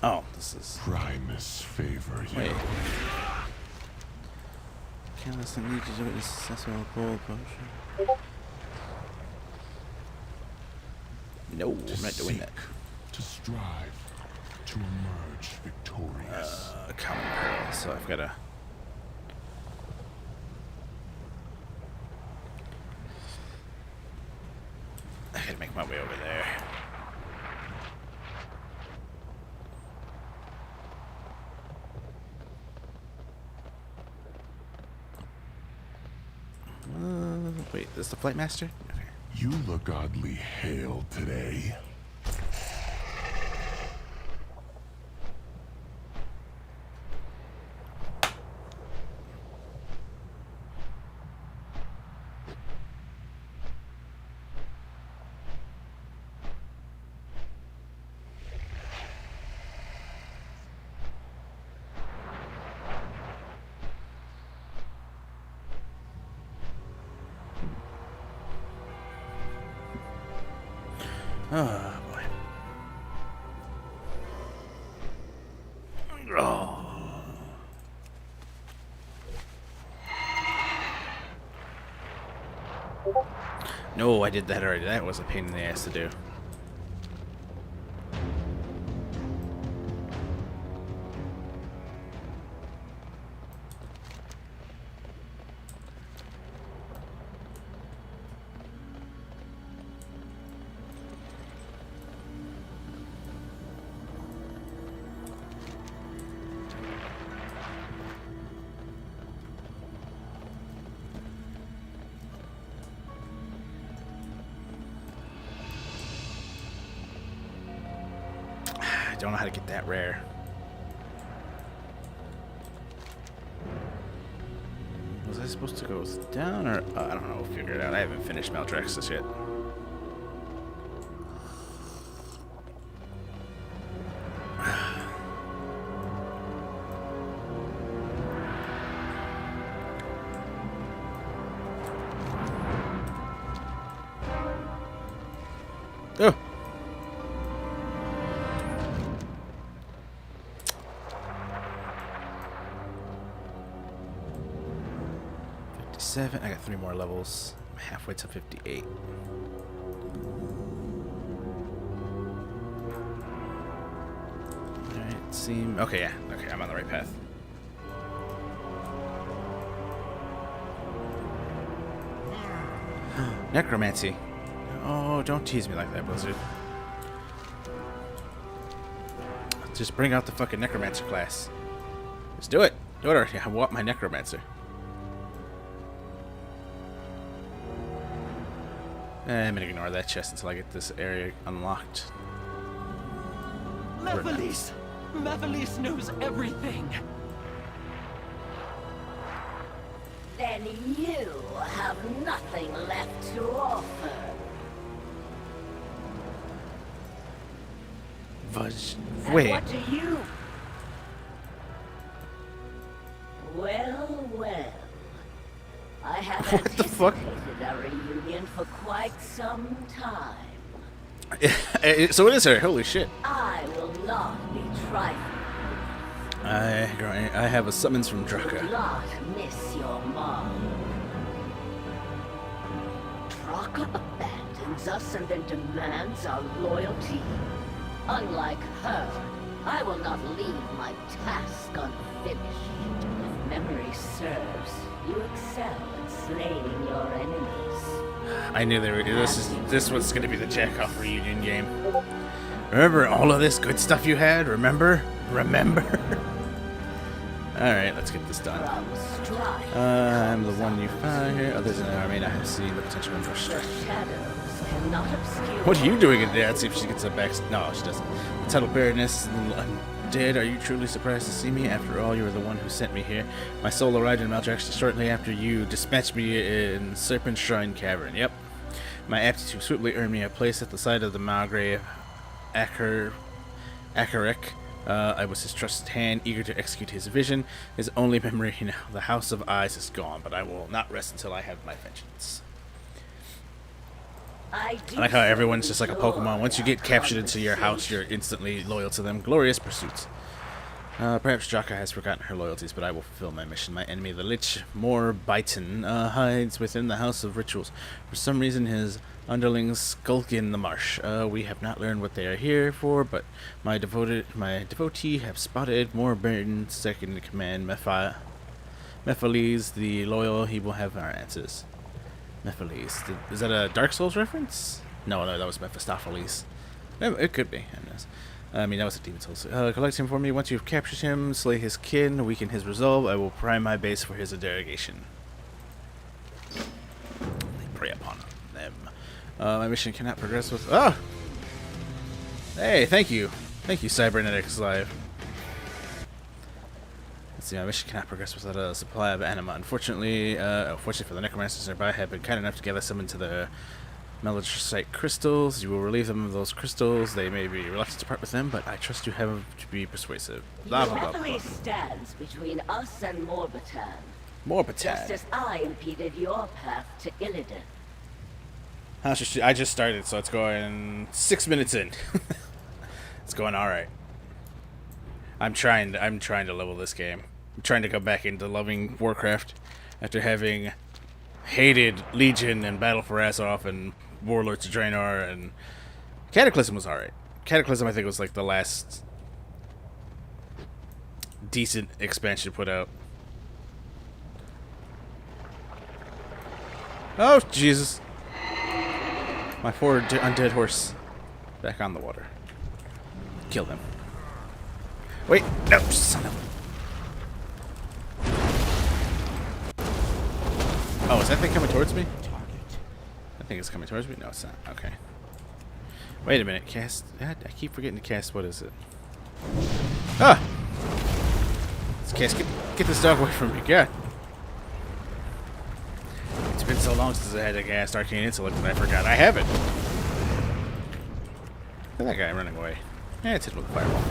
Oh, this is... Primus favor you. Wait. Countless need to do it as successful gold potion. No, I'm not doing that. To strive, to emerge victorious. Common pearl, so I've got to... I gotta make my way over there. Wait, this is the flight master? Okay. You look oddly hale today. Oh, boy. Oh. No, I did that already. That was a pain in the ass to do. I don't know how to get that rare. Was I supposed to go down or I don't know, figure it out. I haven't finished Maldraxxus yet. Oh. I got 3 more levels. I'm halfway to 58. Alright, okay, yeah. Okay, I'm on the right path. Necromancy. Oh, don't tease me like that, Blizzard. Just bring out the fucking Necromancer class. Just do it. Do it already. I want my Necromancer. I'm gonna ignore that chest until I get this area unlocked. Mephiles! Mephiles knows everything! Then you have nothing left to offer. Wait. And what do you? Well, well. I have What the fuck? anticipated a reunion for quite some time. So it is her. Holy shit. I will not be trifled. I have a summons from Do Draka. not miss your mark. Draka abandons us and then demands our loyalty. Unlike her, I will not leave my task unfinished. If memory serves, you excel at slaying your enemies. I knew they were. This was going to be the Jackoff reunion game. Remember all of this good stuff you had? Remember? Alright, let's get this done. I'm the one you found here. Others in the army I have seen the potential for strength. What are you doing in there? Let's see if she gets it back. No, she doesn't. The Tuttle Baroness, undead. Are you truly surprised to see me? After all, you were the one who sent me here. My soul arrived in Maldraxxus shortly after you dispatched me in Serpent Shrine Cavern. Yep. My aptitude swiftly earned me a place at the side of the Malgrave Akarek. I was his trusted hand, eager to execute his vision. His only memory now. The House of Eyes is gone, but I will not rest until I have my vengeance. I do I like how so everyone's just like a enjoy Pokemon. Once you get our captured into your house, you're conversation. instantly loyal to them. Glorious pursuits. Perhaps Jaka has forgotten her loyalties, but I will fulfill my mission. My enemy, the Lich Morbitan, hides within the House of Rituals. For some reason, his underlings skulk in the marsh. We have not learned what they are here for, but my devotee have spotted Morbitan's second in command, Mephiles, the loyal. He will have our answers. Mephiles. Is that a Dark Souls reference? No, that was Mephistopheles. It could be. Who knows? I mean, that was a Demon Souls. Collect him for me. Once you've captured him, slay his kin, weaken his resolve. I will prime my base for his interrogation. Prey upon them. My mission cannot progress with... Oh! Hey, thank you. Thank you, Cybernetics Live. Let's see, my mission cannot progress without a supply of anima. Unfortunately, fortunately for the necromancers nearby, have been kind enough to gather some into the Melodicite crystals. You will relieve them of those crystals. They may be reluctant to part with them, but I trust you have to be persuasive. Blah, blah, blah, blah. Mephiles stands between us and Morbitan, Morbitan. just as I impeded your path to Illidan. I just started, so it's going 6 minutes in. It's going all right. I'm trying to level this game. I'm trying to go back into loving Warcraft after having hated Legion and Battle for Azeroth and Warlords of Draenor, and Cataclysm was alright. Cataclysm, I think, was like the last decent expansion put out. Oh, Jesus. My poor undead horse. Back on the water. Kill him. Wait, no, son of a... Oh, is that thing coming towards me? I think it's coming towards me. No, it's not. Okay. Wait a minute. Cast. I keep forgetting to cast. What is it? Ah! Let's cast. Get this dog away from me. God. It's been so long since I had to cast Arcane Intellect that I forgot. I have it. Look at that guy running away. Yeah, it's hit with a fireball.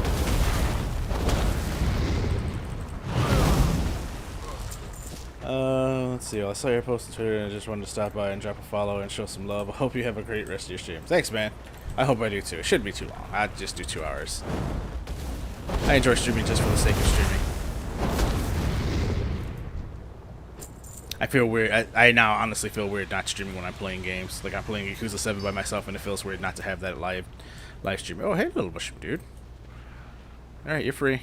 Let's see. I saw your post on Twitter and I just wanted to stop by and drop a follow and show some love. I hope you have a great rest of your stream. Thanks, man. I hope I do too. It shouldn't be too long. I'd just do 2 hours. I enjoy streaming just for the sake of streaming. I feel weird. I now honestly feel weird not streaming when I'm playing games. Like I'm playing Yakuza 7 by myself and it feels weird not to have that live stream. Oh, hey, little mushroom dude. Alright, you're free.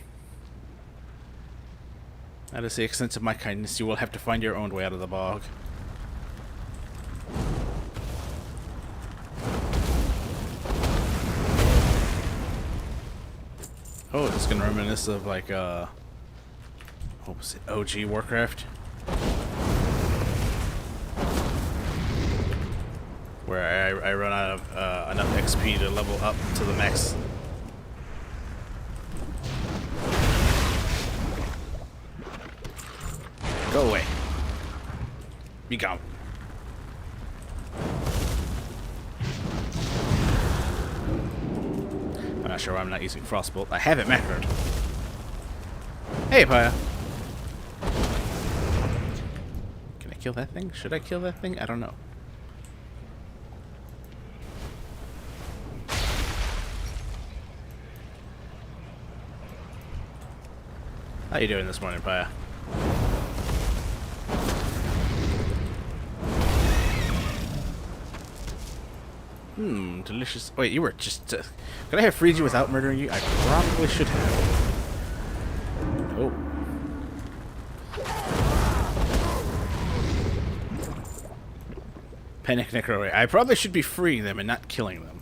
That is the extent of my kindness. You will have to find your own way out of the bog. Oh, it's gonna reminisce of like what was it? OG Warcraft, where I run out of enough XP to level up to the max. Go away. Be gone. I'm not sure why I'm not using Frostbolt. I have it macroed. Hey, Paya. Can I kill that thing? Should I kill that thing? I don't know. How you doing this morning, Paya? Delicious. Wait, you were just... could I have freed you without murdering you? I probably should have. Oh. Panic Necro. I probably should be freeing them and not killing them.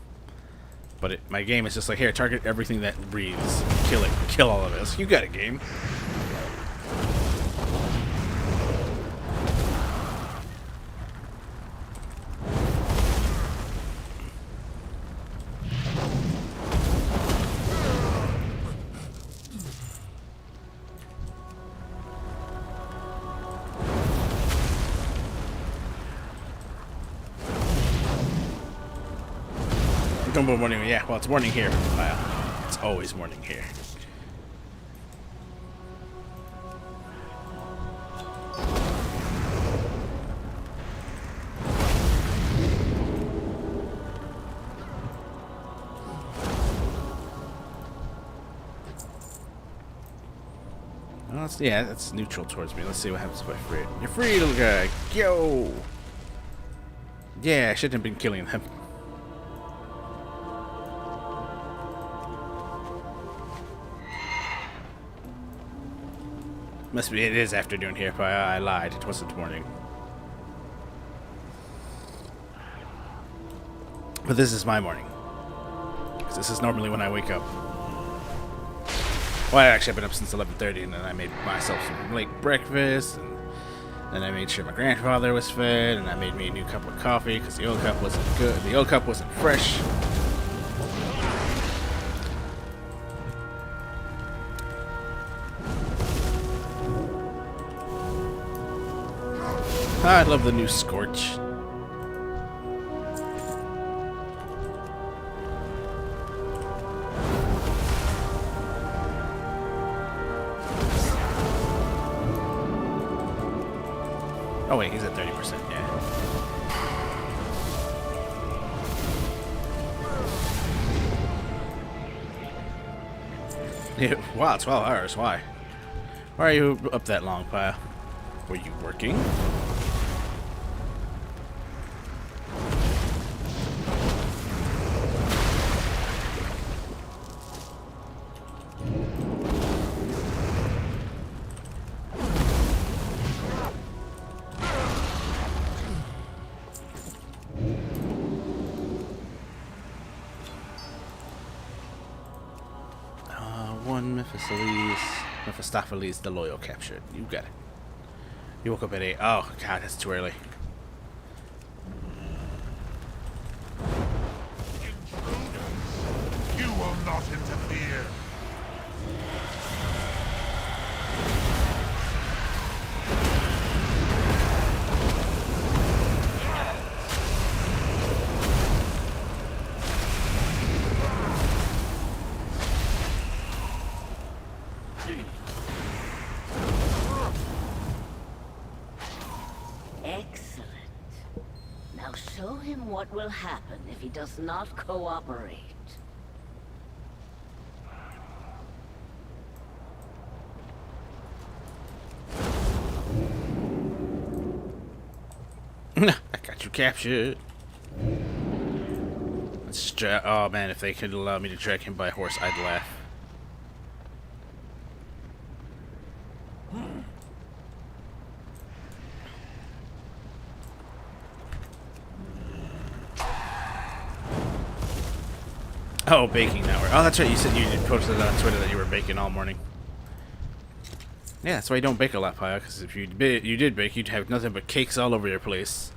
But my game is just like, here, target everything that breathes. Kill it. Kill all of us. You got it, game. Morning, yeah. Well, it's morning here. It's always morning here. Yeah, that's neutral towards me. Let's see what happens if I free it. You're free, little guy. Yo! Yeah, I shouldn't have been killing them. Must be, it is afternoon here, but I lied. It wasn't morning. But this is my morning. 'Cause this is normally when I wake up. Well, actually, I've been up since 11:30, and then I made myself some late breakfast, and then I made sure my grandfather was fed, and I made me a new cup of coffee because the old cup wasn't good. The old cup wasn't fresh. I love the new Scorch. Oh wait, he's at 30%, yeah. Yeah, wow, 12 hours, why? Why are you up that long, pile? Were you working? Mephistopheles the Loyal captured. You got it. You woke up at 8. Oh, God, that's too early. Intruders! You will not interfere! Excellent. Now show him what will happen if he does not cooperate. I got you captured. Let's oh man, if they could allow me to drag him by horse, I'd laugh. Oh, baking network. Oh, that's right. You said you posted on Twitter that you were baking all morning. Yeah, that's why you don't bake a lot, Pio. Because if you did bake, you'd have nothing but cakes all over your place.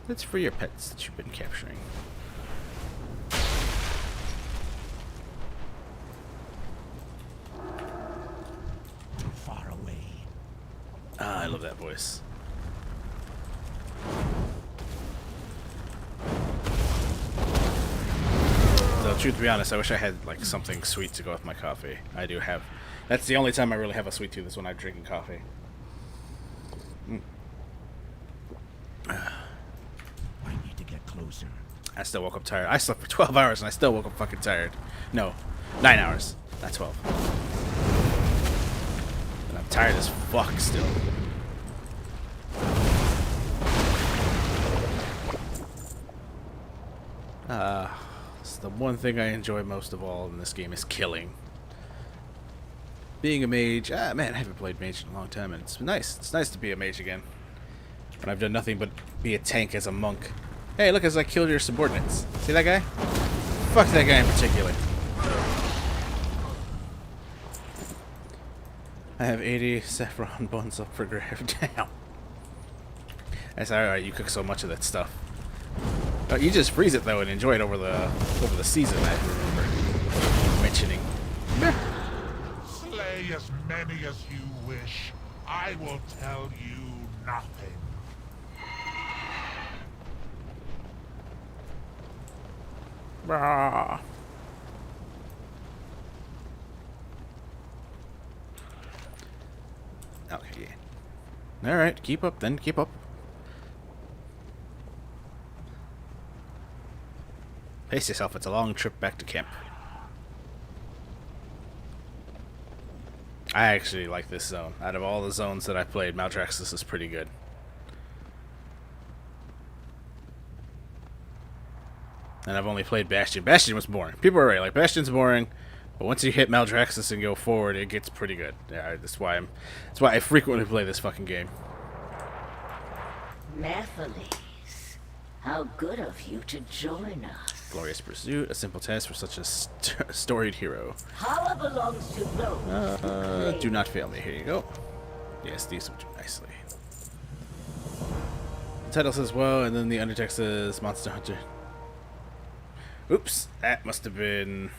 That's for your pets that you've been capturing. Too far away. Ah, I love that voice. Though, truth to be honest, I wish I had like something sweet to go with my coffee. I do have. That's the only time I really have a sweet tooth is when I'm drinking coffee. I need to get closer. I still woke up tired. I slept for 12 hours and I still woke up fucking tired. No, 9 hours, not 12. And I'm tired as fuck still. It's the one thing I enjoy most of all in this game is killing. Being a mage, man, I haven't played mage in a long time, and it's nice. It's nice to be a mage again. When I've done nothing but be a tank as a monk. Hey, look, as I killed your subordinates. See that guy? Fuck that guy in particular. I have 80 saffron buns up for grab. Damn. That's alright. You cook so much of that stuff. You just freeze it though and enjoy it over the season. I remember mentioning. Slay as many as you wish. I will tell you nothing. Rah. Okay. Yeah. All right. Keep up then. Keep up. Pace yourself. It's a long trip back to camp. I actually like this zone. Out of all the zones that I played, Maldraxxus is pretty good. And I've only played Bastion. Bastion was boring. People are right, like Bastion's boring, but once you hit Maldraxxus and go forward, it gets pretty good. Yeah, that's why I frequently play this fucking game. Nephiles, how good of you to join us. Glorious pursuit, a simple task for such a storied hero. Power belongs to those. Do not fail me. Here you go. Yes, these will do nicely. The title says well, and then the undertext says Monster Hunter. Oops, that must have been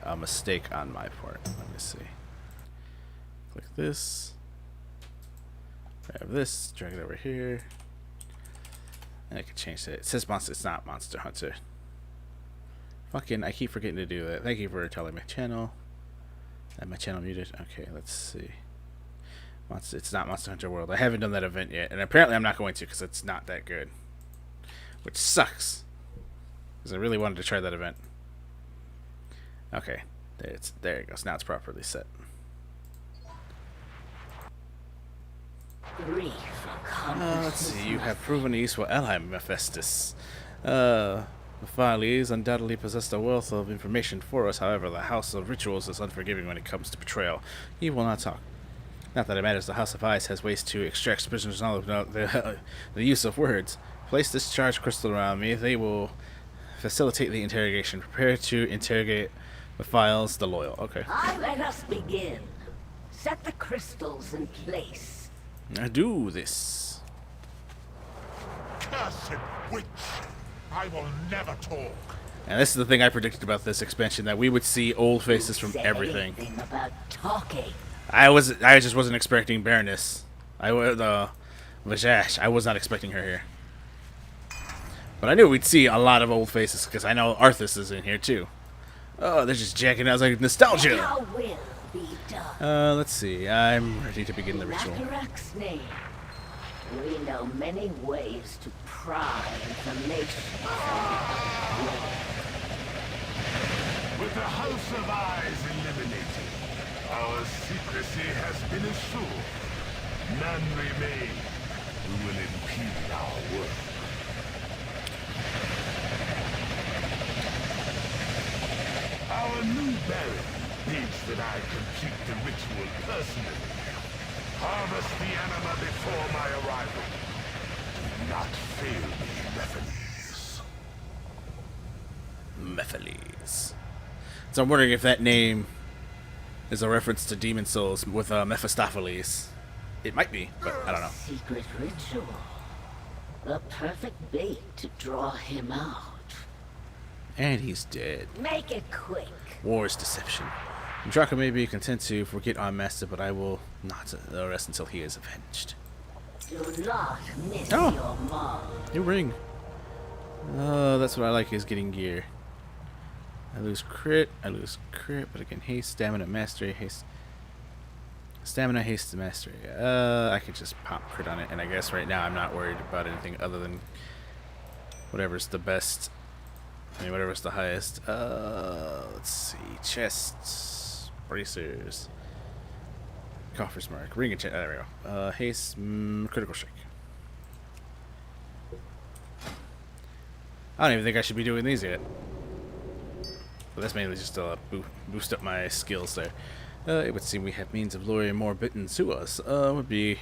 a mistake on my part. Let me see. Click this. Grab this, drag it over here. And I can change that. It says Monster, it's not Monster Hunter. Fucking, I keep forgetting to do that. Thank you for telling my channel. And my channel muted. Okay, let's see. It's not Monster Hunter World. I haven't done that event yet. And apparently I'm not going to because it's not that good. Which sucks. Because I really wanted to try that event. Okay. There it goes. Now it's properly set. Let's see. You have proven a useful ally, Mephistus. Mephiles undoubtedly possessed a wealth of information for us. However, the House of Rituals is unforgiving when it comes to betrayal. He will not talk. Not that it matters. The House of Ice has ways to extract prisoners' knowledge without the use of words. Place this charged crystal around me. They will facilitate the interrogation. Prepare to interrogate Mephiles the Loyal. Okay. Let us begin. Set the crystals in place. Do this. Cursed witch! I will never talk. And this is the thing I predicted about this expansion, that we would see old faces from Say everything. anything about talking. I just wasn't expecting Baroness. Vajash. I was not expecting her here. But I knew we'd see a lot of old faces, because I know Arthas is in here too. Oh, they're just jacking out like nostalgia. Your will be done. Let's see. I'm ready to begin the ritual. Laterak's name. We know many ways to pry information from you. With the House of Eyes eliminated, our secrecy has been assured. None remain who will impede our work. Our new Baron bids that I complete the ritual personally. Harvest the anima before my arrival. Do not fail me, Nephiles. Mephiles. So I'm wondering if that name is a reference to Demon Souls with Mephistopheles. It might be, but I don't know. Secret ritual. The perfect bait to draw him out. And he's dead. Make it quick. War is deception. Draka may be content to forget our master, but I will not rest until he is avenged. Do not miss Oh. your mark. New ring. That's what I like, is getting gear. I lose crit, but again, haste, stamina, mastery, haste. Stamina, haste, mastery. I could just pop crit on it, and I guess right now I'm not worried about anything other than whatever's the best. I mean, whatever's the highest. Let's see. Chests, bracers, coffer's mark, ring and chest. There we go. Haste, critical strike. I don't even think I should be doing these yet. But that's mainly just to boost up my skills there. It would seem we have means of luring more bitten to us. Would be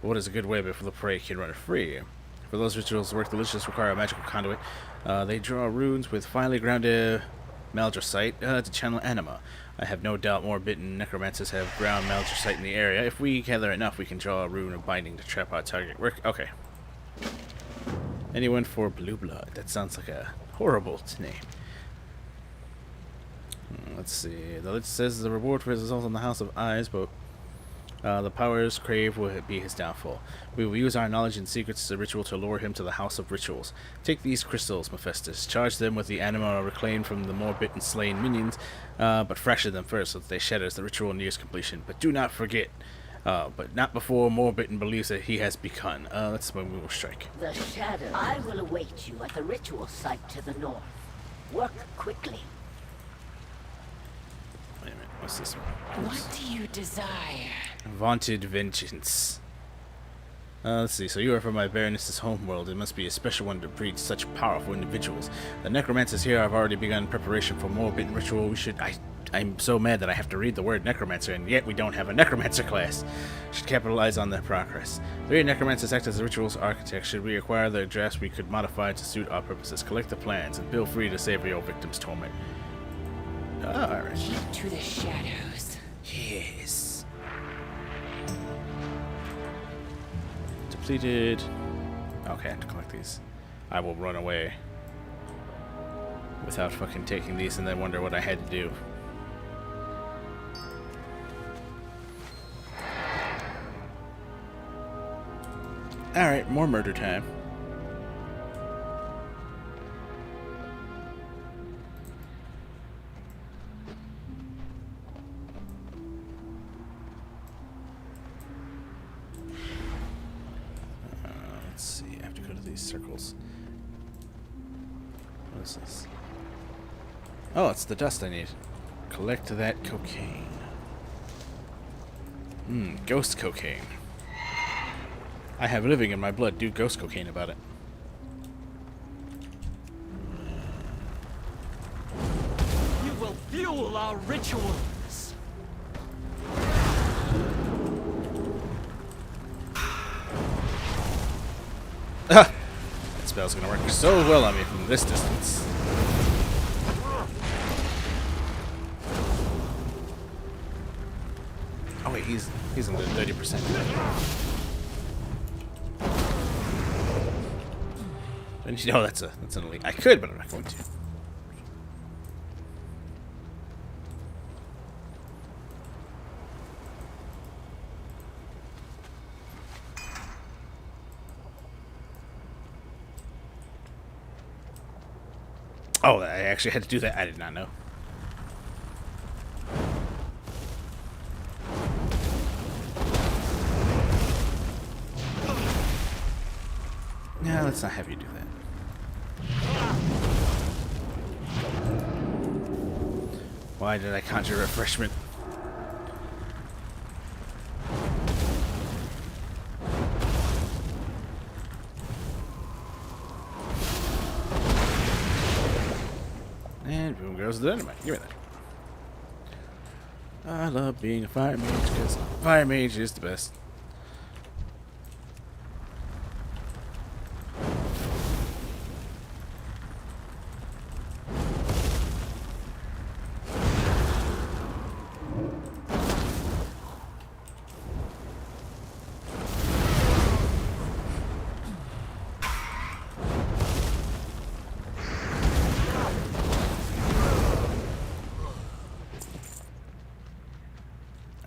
what is a good way before the prey can run free. For those rituals to work, the liches require a magical conduit. They draw runes with finely grounded maldrasite to channel anima. I have no doubt more bitten necromancers have ground maldrasite in the area. If we gather enough, we can draw a rune of binding to trap our target. Okay. Anyone for blue blood? That sounds like a horrible name. Let's see. The list says the reward for his assault on the House of Eyes, but the powers crave will be his downfall. We will use our knowledge and secrets of the ritual to lure him to the House of Rituals. Take these crystals, Mephistus. Charge them with the anima reclaimed from the more bitten slain minions, but fracture them first so that they shatter as the ritual nears completion. But do not forget, but not before more bitten believes that he has begun. That's when we will strike. The shadow. I will await you at the ritual site to the north. Work quickly. Wait a minute, what's this one? What do you desire? Vaunted vengeance. Let's see. So you are from my Baroness's homeworld. It must be a special one to breed such powerful individuals. The necromancers here have already begun preparation for more bit ritual. I'm so mad that I have to read the word necromancer, and yet we don't have a necromancer class. Should capitalize on their progress. 3 necromancers act as the ritual's architects. Should we acquire their drafts, we could modify to suit our purposes. Collect the plans, and feel free to save your victims' torment. Alright. Keep to the shadows. Yes. Depleted. Okay, I have to collect these. I will run away without fucking taking these and then wonder what I had to do. Alright, more murder time. Let's see, I have to go to these circles. What is this? Oh, it's the dust I need. Collect that cocaine. Ghost cocaine. I have living in my blood. Do ghost cocaine about it. You will fuel our rituals. That spell's gonna work so well on me from this distance. Oh wait, he's only 30%. And you know that's an elite. I could, but I'm not going to. Oh, I actually had to do that. I did not know. No, let's not have you do that. Why did I conjure refreshment? And boom goes the dynamite. Give me that. I love being a fire mage because fire mage is the best.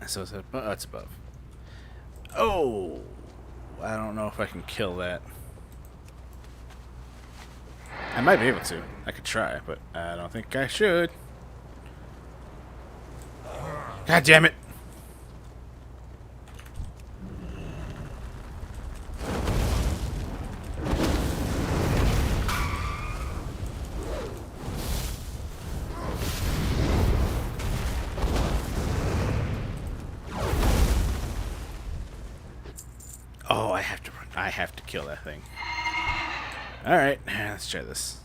So it's above. Oh, it's above. Oh! I don't know if I can kill that. I might be able to. I could try, but I don't think I should. God damn it! Oh, I have to run. I have to kill that thing. Alright, let's try this.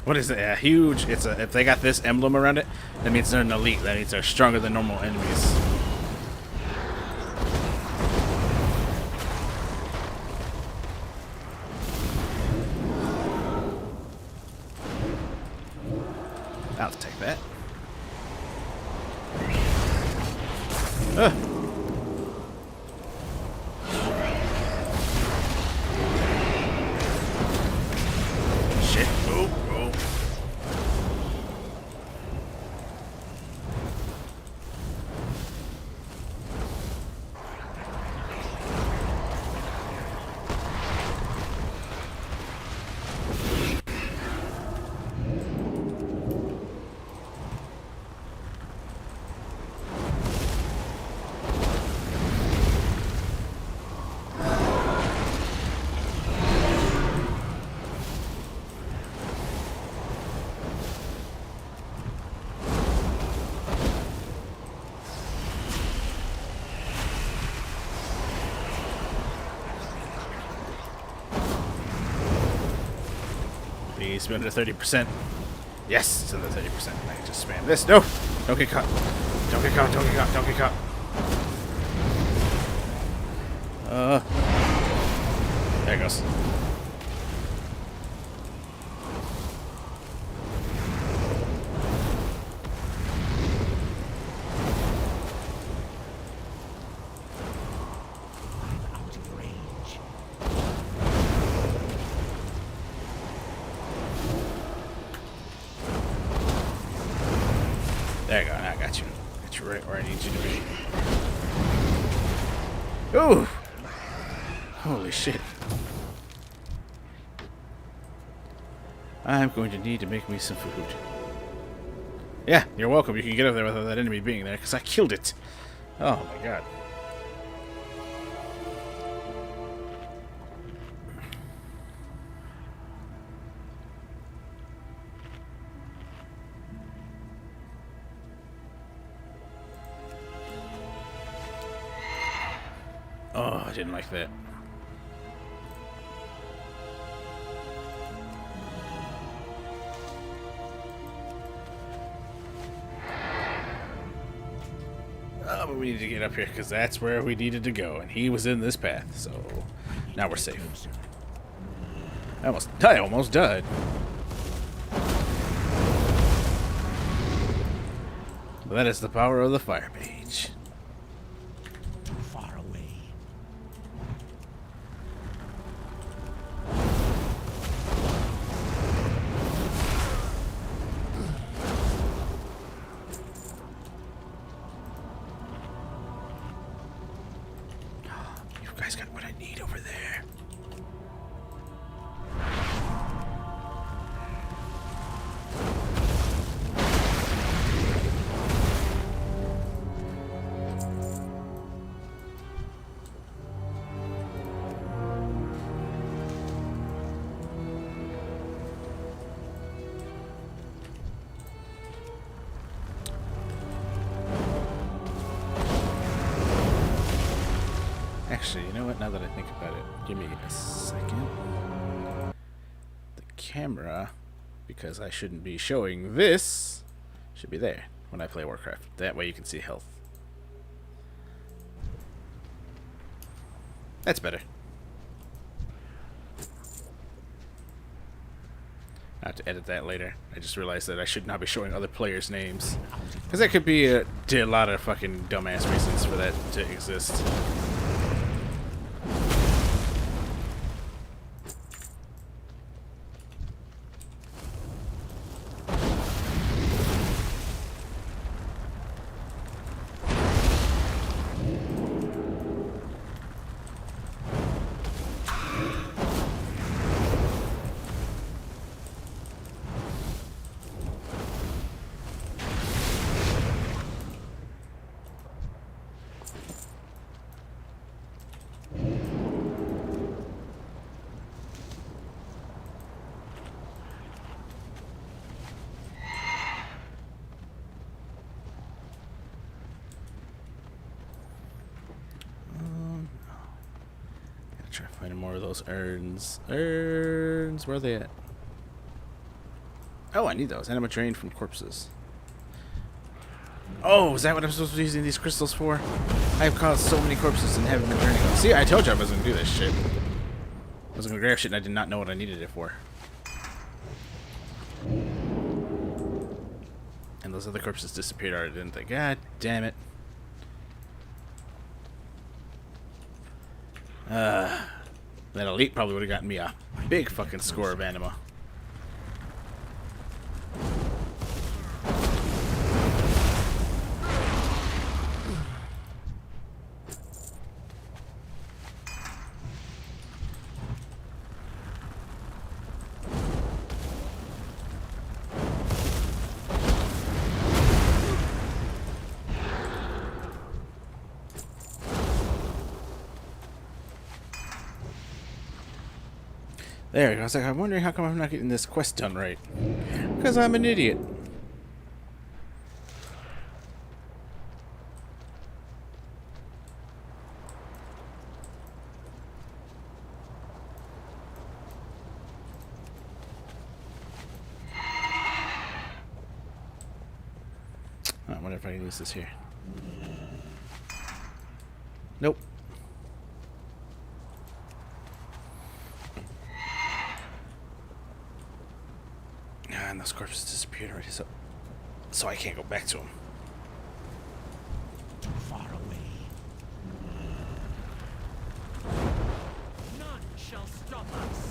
What is it? A huge. It's a. If they got this emblem around it, that means they're an elite. That means they're stronger than normal enemies. I'll take that. Shit. Oh. needs to be under 30%. Yes, it's under 30%. I can just spam this. No! Don't get caught. Don't get caught. Don't get caught. Don't get caught. There it goes. I'm out of range. There you go. Now I got you. Got you right where I need you to be. Ooh! Holy shit. I'm going to need to make me some food. Yeah, you're welcome. You can get up there without that enemy being there, because I killed it. Oh my god. Oh, I didn't like that. Oh, but we need to get up here because that's where we needed to go, and he was in this path, so now we're safe. Closer. I almost died. But that is the power of the fire page. Too far away. You guys got what I need over there. Actually, you know what? Now that I think about it, give me a second. The camera, because I shouldn't be showing this, should be there when I play Warcraft. That way you can see health. That's better. I have to edit that later. I just realized that I should not be showing other players' names. Because that could be a lot of fucking dumbass reasons for that to exist. Try finding more of those urns. Urns, where are they at? Oh, I need those. Anima drained from corpses. Oh, is that what I'm supposed to be using these crystals for? I've caused so many corpses and haven't been draining them. See, I told you I wasn't gonna do this shit. I was gonna grab shit and I did not know what I needed it for. And those other corpses disappeared already, didn't they? God damn it. That elite probably would have gotten me a big fucking score of anima. There we go. I was like, I'm wondering how come I'm not getting this quest done right. Because I'm an idiot. I wonder if I can use this here. Nope. And those corpses disappeared already, so I can't go back to them. Too far away. None shall stop us.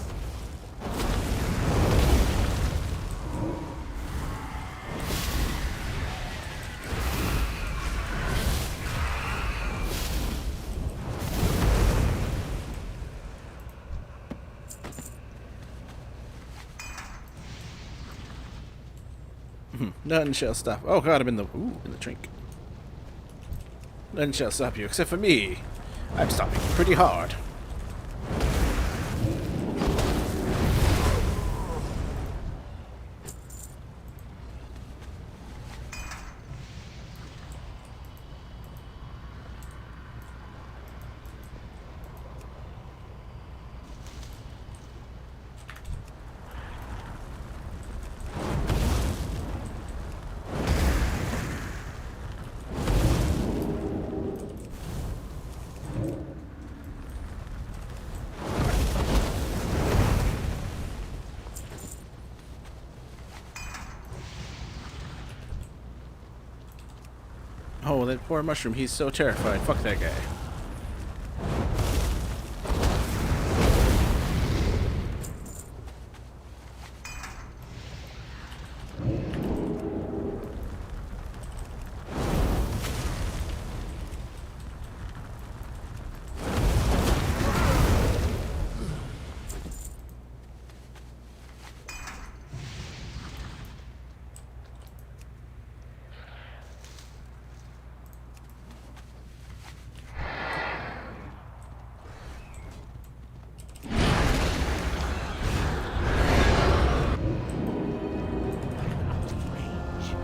Nothing shall stop. Oh god, I'm in the drink. Nothing shall stop you, except for me. I'm stopping pretty hard. Oh, that poor mushroom. He's so terrified. Fuck that guy. Out of range.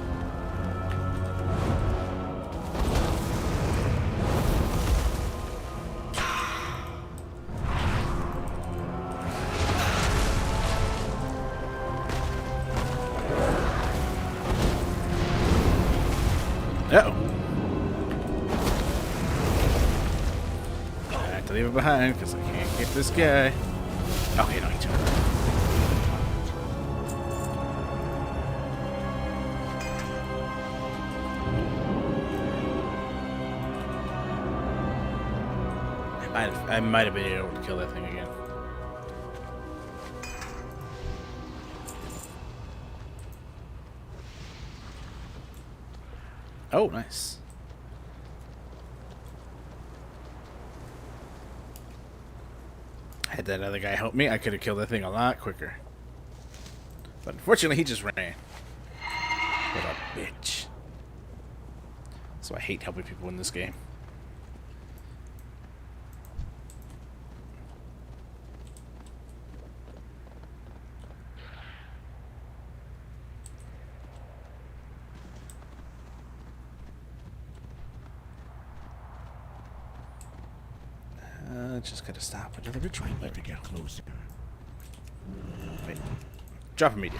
Uh-oh. I have to leave it behind because I can't get this guy. Okay, no, he took it. I might have been able to kill that thing again. Oh, nice. Had that other guy help me, I could have killed that thing a lot quicker. But unfortunately, he just ran. What a bitch. So I hate helping people in this game. Just gotta stop another ritual. There we go. Closer. Wait. Drop a meteor.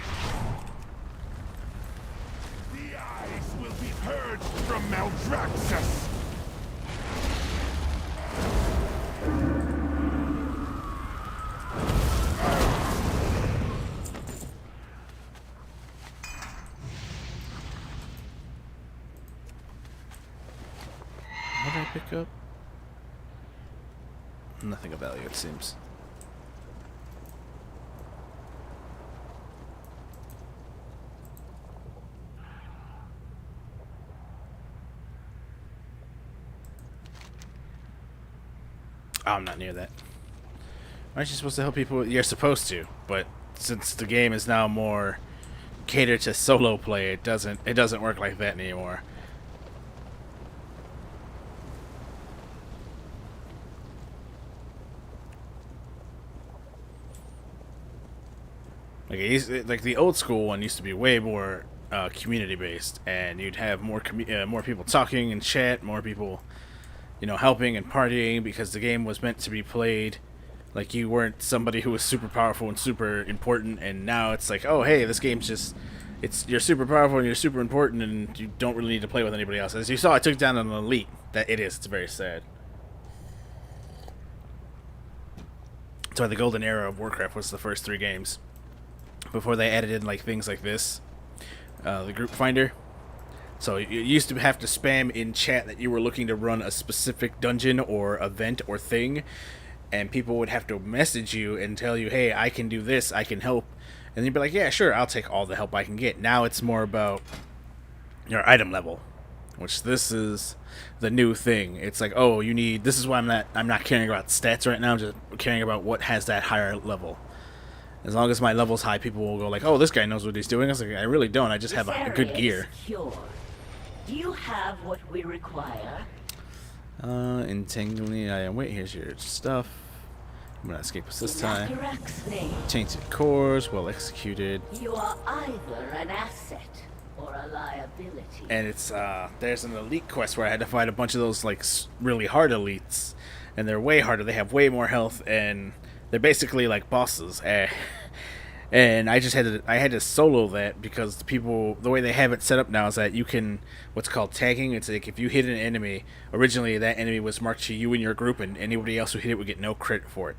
The eyes will be purged from Maldraxxus! What did I pick up? Nothing of value, it seems. Oh, I'm not near that. Aren't you supposed to help people? You're supposed to, but since the game is now more catered to solo play, it doesn't work like that anymore. Like the old school one used to be way more community based, and you'd have more people talking and chat, more people, helping and partying, because the game was meant to be played like you weren't somebody who was super powerful and super important. And now it's like, oh hey, this game's just you're super powerful and you're super important, and you don't really need to play with anybody else. As you saw, I took down an elite. It's very sad. That's why the golden era of Warcraft was the first 3 games. Before they added in like things like this, the group finder. So you used to have to spam in chat that you were looking to run a specific dungeon or event or thing, and people would have to message you and tell you, hey, I can do this, I can help. And you'd be like, yeah, sure, I'll take all the help I can get. Now it's more about your item level, which this is the new thing. It's like, oh, you need, this is why I'm not caring about stats right now, I'm just caring about what has that higher level. As long as my level's high, people will go like, oh, this guy knows what he's doing. I was like, I really don't, I just have a good gear. Do you have what we require? Entangling item. Wait, here's your stuff. I'm gonna escape us this time. Zacharak's name. Tainted cores, well executed. You are either an asset or a liability. And it's there's an elite quest where I had to fight a bunch of those like really hard elites, and they're way harder. They have way more health, and they're basically like bosses. And I had to solo that because the way they have it set up now is that you can, what's called tagging. It's like if you hit an enemy, originally that enemy was marked to you and your group, and anybody else who hit it would get no credit for it.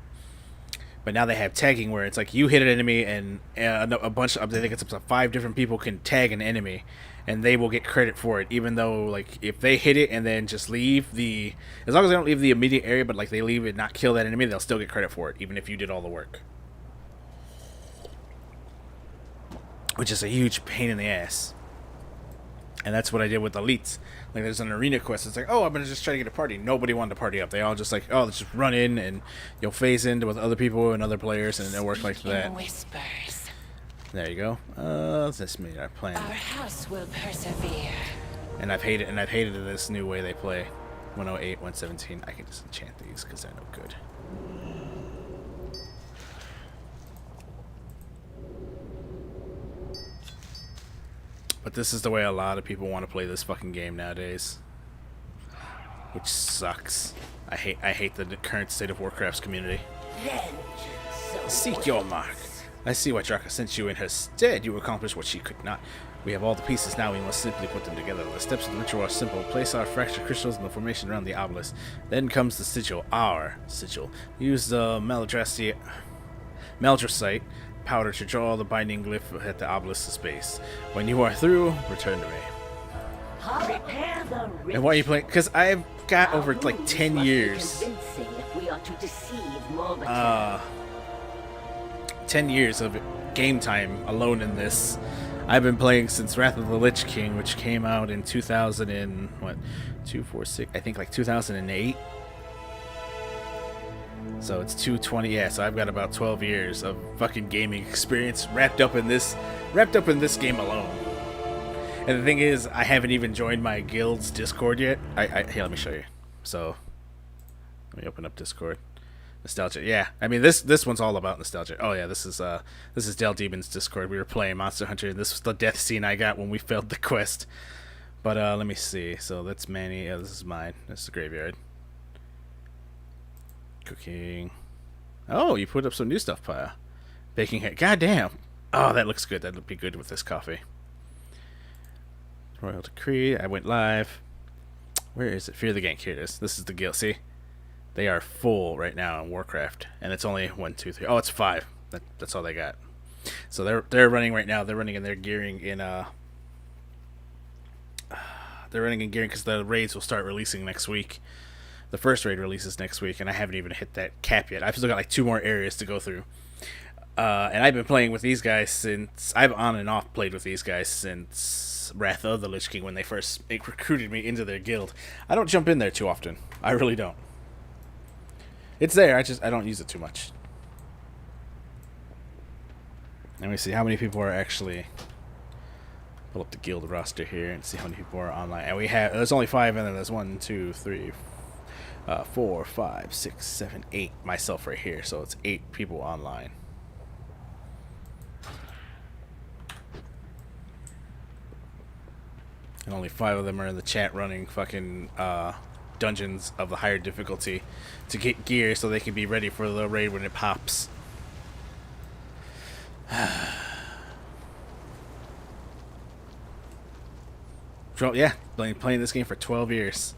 But now they have tagging where it's like you hit an enemy and a bunch of, I think it's up to 5 different people can tag an enemy, and they will get credit for it, even though like if they hit it and then just leave as long as they don't leave the immediate area, but like they leave it, not kill that enemy, they'll still get credit for it, even if you did all the work. Which is a huge pain in the ass. And that's what I did with elites. Like there's an arena quest. It's like, oh, I'm gonna just try to get a party. Nobody wanted to party up. They all just like, oh, let's just run in and you'll phase in with other people and other players, and it'll work like that. Whispers. There you go. This made our plan. Our house will persevere. And I've hated this new way they play. 108, 117. I can just enchant these because they're no good. But this is the way a lot of people want to play this fucking game nowadays, which sucks. I hate the current state of Warcraft's community. Seek your mark. I see why Draka sent you in her stead. You accomplished what she could not. We have all the pieces now. We must simply put them together. The steps of the ritual are simple. Place our fractured crystals in the formation around the obelisk. Then comes the sigil. Our sigil. Use the Maldrasite powder to draw the binding glyph at the obelisk's base. When you are through, return to me. And why are you playing? Because I've got over like 10 years. 10 years of game time alone in this. I've been playing since Wrath of the Lich King, which came out in 2000 and what? 246, I think like 2008. So it's 220, yeah, so I've got about 12 years of fucking gaming experience wrapped up in this game alone. And the thing is, I haven't even joined my guild's Discord yet. Here, let me show you. So, let me open up Discord. Nostalgia, yeah. I mean, this one's all about nostalgia. Oh yeah, this is Del Demon's Discord. We were playing Monster Hunter, and this was the death scene I got when we failed the quest. But let me see. So that's Manny. This is mine. This is the graveyard. Cooking. Oh, you put up some new stuff, Paya. Baking hair. God damn. Oh, that looks good. That would be good with this coffee. Royal Decree. I went live. Where is it? Fear the Gank. Here it is. This is the guild. See? They are full right now in Warcraft. And it's only 1, 2, 3. Oh, it's 5. That's all they got. So they're running right now. They're running and they're gearing in they're running and gearing because the raids will start releasing next week. The first raid releases next week, and I haven't even hit that cap yet. I've still got like 2 more areas to go through. And I've been playing with these guys since... I've on and off played with these guys since Wrath of the Lich King when they first recruited me into their guild. I don't jump in there too often. I really don't. It's there, I don't use it too much. Let me see how many people are actually... Pull up the guild roster here and see how many people are online. And there's only 5 in there. There's 1, 2, 3, 4, 5, 6, 7, 8. Myself right here, so it's 8 people online. And only 5 of them are in the chat running fucking dungeons of the higher difficulty to get gear so they can be ready for the raid when it pops. Yeah, playing this game for 12 years.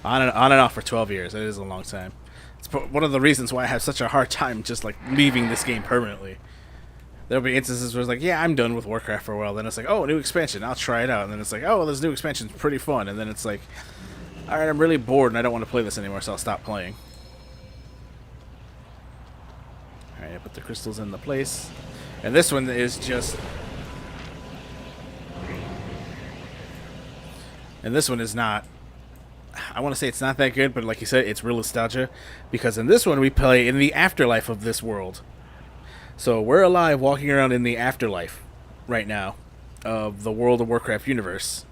On and off for 12 years. It is a long time. It's one of the reasons why I have such a hard time just like leaving this game permanently. There'll be instances where it's like, yeah, I'm done with Warcraft for a while. Then it's like, oh, new expansion, I'll try it out. And then it's like, oh, this new expansion's pretty fun. And then it's like, all right, I'm really bored and I don't want to play this anymore, so I'll stop playing. All right, I put the crystals in the place. And this one is just... And this one is not... I want to say it's not that good, but like you said, it's real nostalgia. Because in this one, we play in the afterlife of this world. So we're alive walking around in the afterlife right now of the World of Warcraft universe.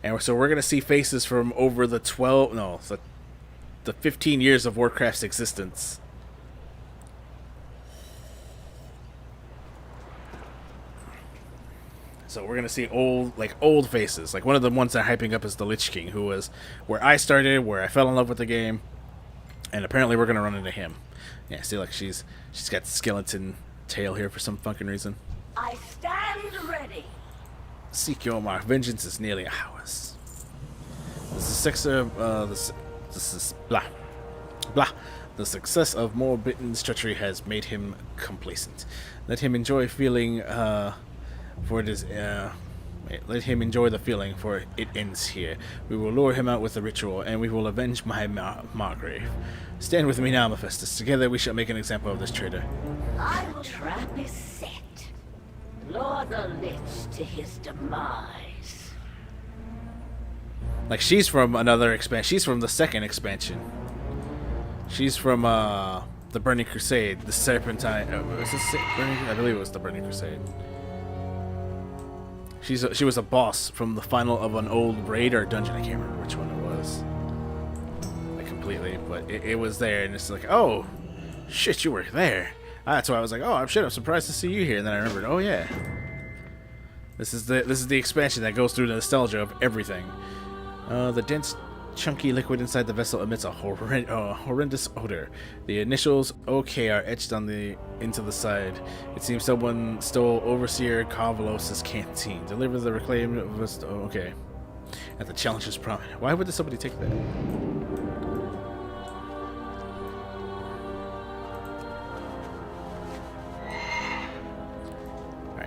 And so we're going to see faces from over the 15 years of Warcraft's existence. So we're going to see old faces. Like one of the ones that hyping up is the Lich King, who was where I started, where I fell in love with the game. And apparently we're going to run into him. Yeah, see, like she's got skeleton tail here for some fucking reason. I stand ready. Seek your mark. Vengeance is nearly ours. The success of Morbitton's treachery has made him complacent. Let him enjoy feeling, for it is, let him enjoy the feeling, for it ends here. We will lure him out with the ritual, and we will avenge my Margrave. Stand with me now, Mephistus. Together we shall make an example of this traitor. The trap is set. Lure the Lich to his demise. Like, she's from another expansion. She's from the second expansion. She's from, the Burning Crusade. The Serpentine... I believe it was the Burning Crusade. She was a boss from the final of an old raid or dungeon. I can't remember which one it was. Like, completely. But it was there, and it's like, oh, shit, you were there. That's why I was like, oh, I'm surprised to see you here. And then I remembered, oh yeah, this is the expansion that goes through the nostalgia of everything. The dense, chunky liquid inside the vessel emits a horrendous odor. The initials OK are etched into the side. It seems someone stole Overseer Carvalos's canteen. Deliver the reclaimed okay. And the challenge is prominent. Why would somebody take that?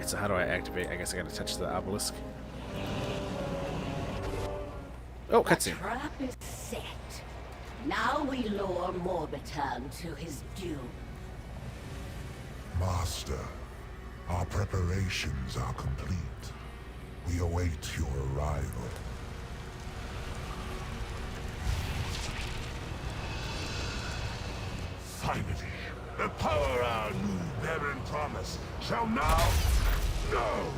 So how do I activate? I guess I gotta touch the obelisk. Oh, cutscene. The trap is set. Now we lure Morbitan to his doom. Master, our preparations are complete. We await your arrival. Finally, the power our new Baron promised shall now... No!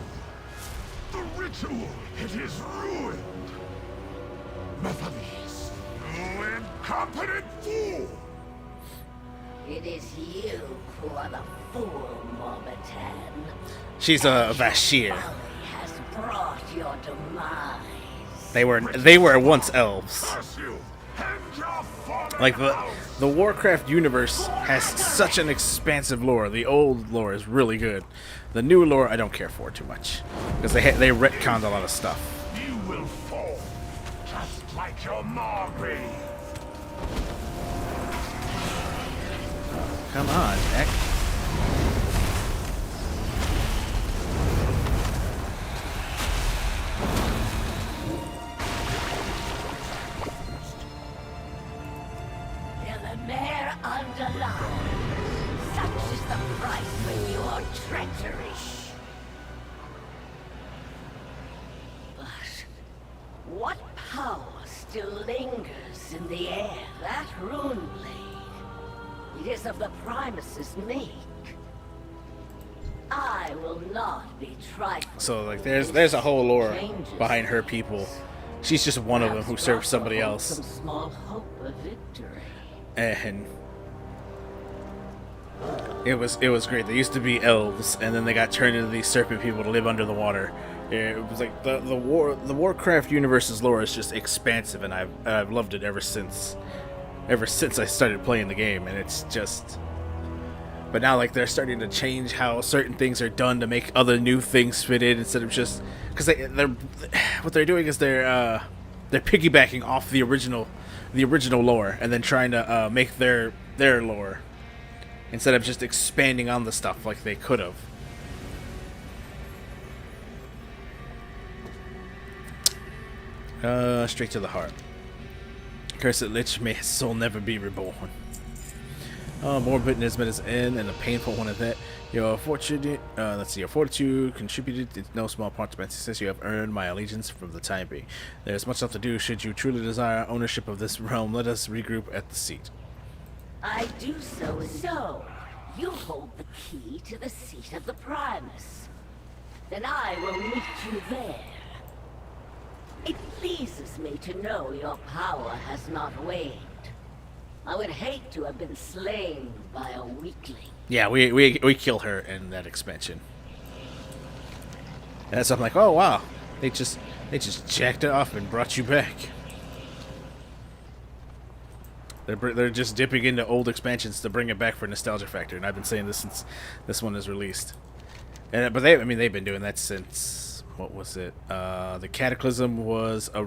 The ritual, it is ruined! Mephiles, you incompetent fool! It is you who are the fool, Morbitan. She's a Vashir. Folly has brought your demise. They were once elves. Curse you, and your fallen Like house! the Warcraft universe has such an expansive lore. The old lore is really good. The new lore I don't care for too much because they retconned a lot of stuff. You will fall, just like your Margrave. Come on, Jack. Delamere underlined. Such is the price for your treachery. But what power still lingers in the air? That rune blade. It is of the Primus's make. I will not be trifled. So like there's a whole lore behind her people. She's just one of them who serves somebody else. Some small hope of victory. And it was great. They used to be elves, and then they got turned into these serpent people to live under the water. It was like the Warcraft universe's lore is just expansive, and I've loved it ever since I started playing the game. And it's just But now, like, they're starting to change how certain things are done to make other new things fit in instead of just because they're what they're doing is they're piggybacking off the original lore and then trying to make their lore instead of just expanding on the stuff like they could have. Straight to the heart. Cursed Lich, may his soul never be reborn. More bitterness met his end, and a painful one at that. Your fortitude contributed in no small part to my success. You have earned my allegiance from the time being. There is much left to do. Should you truly desire ownership of this realm, let us regroup at the seat. I do so. So, you hold the key to the seat of the Primus. Then I will meet you there. It pleases me to know your power has not waned. I would hate to have been slain by a weakling. Yeah, we kill her in that expansion. And so I'm like, oh wow, they just jacked it off and brought you back. They're just dipping into old expansions to bring it back for nostalgia factor, and I've been saying this since this one is released. And but they've been doing that since what was it? The Cataclysm was a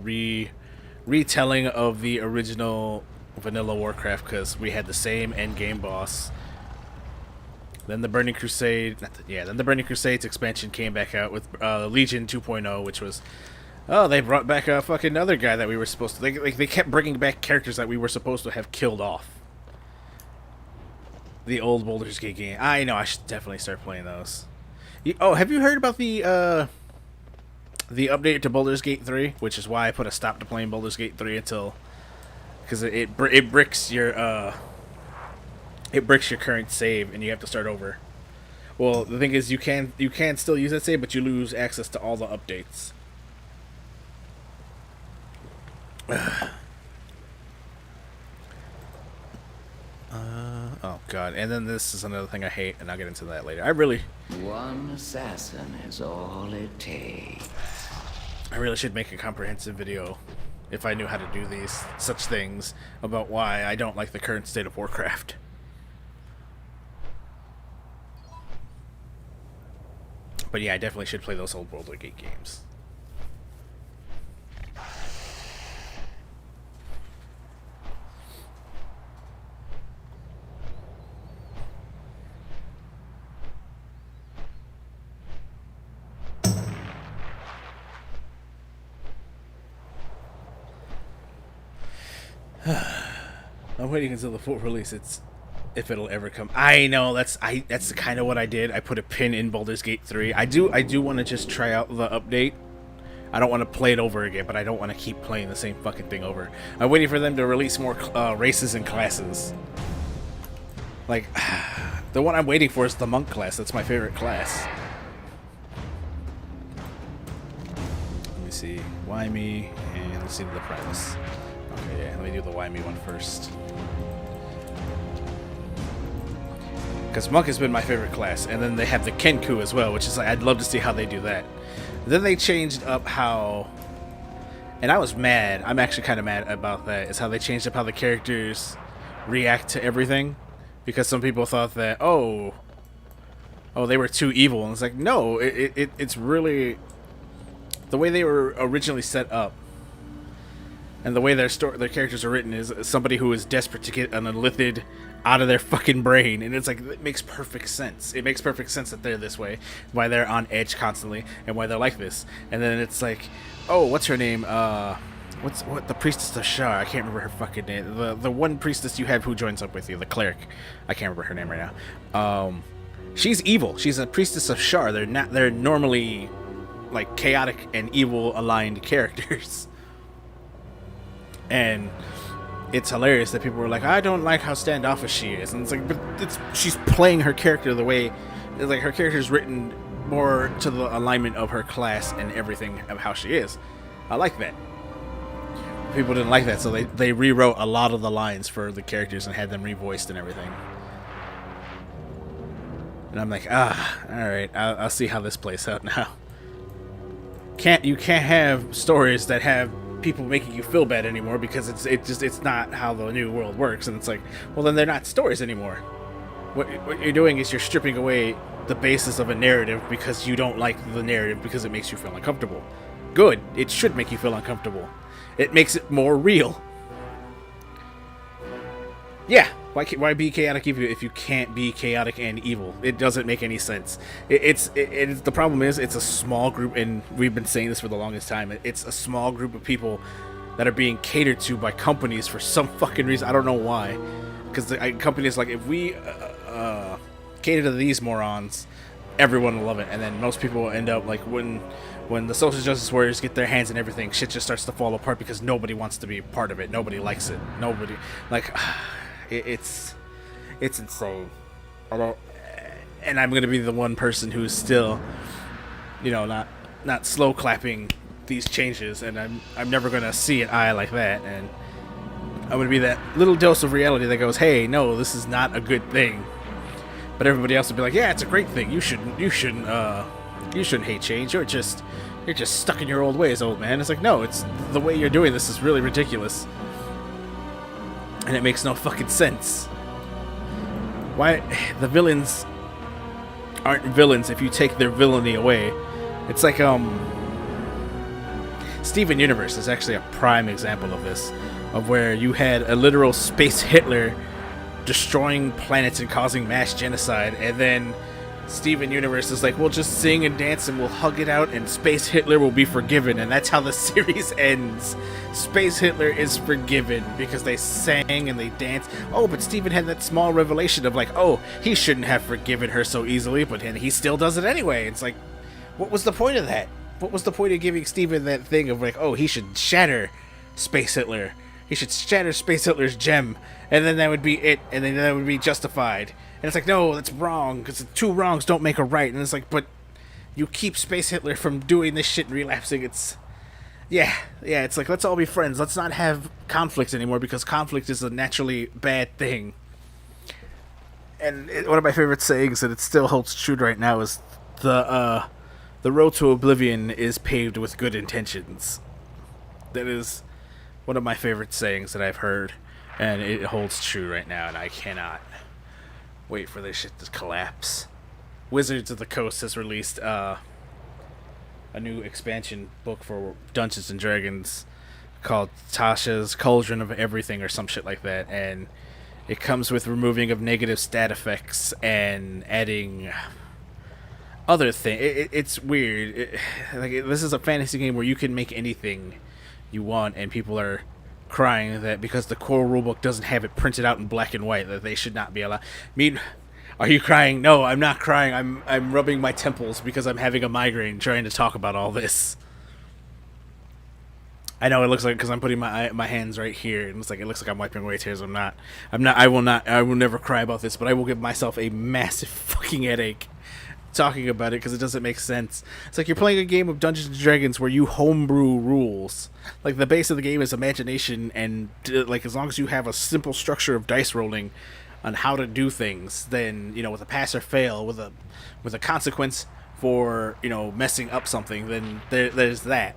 retelling of the original vanilla Warcraft because we had the same end game boss. Then the Burning Crusade, then the Burning Crusade's expansion came back out with Legion 2.0, which was, they brought back a fucking other guy that we were supposed to. They kept bringing back characters that we were supposed to have killed off. The old Baldur's Gate game. I know I should definitely start playing those. Have you heard about the update to Baldur's Gate 3, which is why I put a stop to playing Baldur's Gate 3 until. Because it bricks your current save and you have to start over. Well, the thing is, you can still use that save, but you lose access to all the updates. Oh god! And then this is another thing I hate, and I'll get into that later. One assassin is all it takes. I really should make a comprehensive video. If I knew how to do such things about why I don't like the current state of Warcraft. But yeah, I definitely should play those old Baldur's Gate games. I'm waiting until the full release. If it'll ever come. I know that's kind of what I did. I put a pin in Baldur's Gate 3. I do want to just try out the update. I don't want to play it over again, but I don't want to keep playing the same fucking thing over. I'm waiting for them to release more races and classes. Like the one I'm waiting for is the monk class. That's my favorite class. Let me see. Why me? And let's see the Primus. Okay, yeah, let me do the Why Me one first. Because Monk has been my favorite class. And then they have the Kenku as well, which is like, I'd love to see how they do that. Then they changed up how... And I was mad. I'm actually kind of mad about that. Is how they changed up how the characters react to everything. Because some people thought that, oh, they were too evil. And it's like, no, it's really... The way they were originally set up. And the way their characters are written is somebody who is desperate to get an unlithid out of their fucking brain. And it's like, it makes perfect sense. It makes perfect sense that they're this way. Why they're on edge constantly. And why they're like this. And then it's like, oh, what's her name? What the Priestess of Shar? I can't remember her fucking name. The one priestess you have who joins up with you. The cleric. I can't remember her name right now. She's evil. She's a Priestess of Shar. They're normally like chaotic and evil aligned characters. And it's hilarious that people were like, I don't like how standoffish she is. And it's like, but she's playing her character the way, like her character's written more to the alignment of her class and everything of how she is. I like that. People didn't like that, so they rewrote a lot of the lines for the characters and had them revoiced and everything. And I'm like, alright, I'll see how this plays out now. You can't have stories that have people making you feel bad anymore because it's not how the new world works. And it's like, well, then they're not stories anymore. what you're doing is you're stripping away the basis of a narrative because you don't like the narrative because it makes you feel uncomfortable. Good. It should make you feel uncomfortable. It makes it more real. Yeah. Why be chaotic evil if you can't be chaotic and evil? It doesn't make any sense. The problem is it's a small group, and we've been saying this for the longest time. It's a small group of people that are being catered to by companies for some fucking reason. I don't know why. Because the companies like, if we cater to these morons, everyone will love it, and then most people will end up like when the social justice warriors get their hands in everything, shit just starts to fall apart because nobody wants to be part of it. Nobody likes it. Nobody like. It's insane. And I'm gonna be the one person who's still, not slow clapping these changes, and I'm never gonna see an eye like that, and I'm gonna be that little dose of reality that goes, hey, no, this is not a good thing. But everybody else will be like, yeah, it's a great thing. You shouldn't hate change. You're just stuck in your old ways, old man. It's like, no, it's the way you're doing this is really ridiculous. And it makes no fucking sense. Why the villains aren't villains if you take their villainy away. It's like Steven Universe is actually a prime example of this, of where you had a literal space Hitler destroying planets and causing mass genocide, and then Steven Universe is like, we'll just sing and dance and we'll hug it out and Space Hitler will be forgiven, and that's how the series ends. Space Hitler is forgiven because they sang and they danced. Oh, but Steven had that small revelation of like, oh, he shouldn't have forgiven her so easily, but he still does it anyway. It's like, what was the point of that? What was the point of giving Steven that thing of like, oh, he should shatter Space Hitler. He should shatter Space Hitler's gem, and then that would be it, and then that would be justified. And it's like, no, that's wrong, because two wrongs don't make a right. And it's like, but you keep Space Hitler from doing this shit and relapsing. It's, yeah, it's like, let's all be friends. Let's not have conflict anymore, because conflict is a naturally bad thing. And one of my favorite sayings, and it still holds true right now, is the road to oblivion is paved with good intentions. That is one of my favorite sayings that I've heard, and it holds true right now, and I cannot wait for this shit to collapse. Wizards of the Coast has released a new expansion book for Dungeons and Dragons called Tasha's Cauldron of Everything or some shit like that, and it comes with removing of negative stat effects and adding other things. It's weird. This is a fantasy game where you can make anything you want, and people are crying that because the core rulebook doesn't have it printed out in black and white that they should not be allowed. Are you crying? No, I'm not crying. I'm rubbing my temples because I'm having a migraine trying to talk about all this. I know it looks like, because I'm putting my hands right here, and it looks like I'm wiping away tears. I'm not. I will never cry about this, but I will give myself a massive fucking headache talking about it because it doesn't make sense. It's like you're playing a game of Dungeons and Dragons where you homebrew rules. Like, the base of the game is imagination, and like, as long as you have a simple structure of dice rolling on how to do things, then, with a pass or fail, with a consequence for, messing up something, then there's that.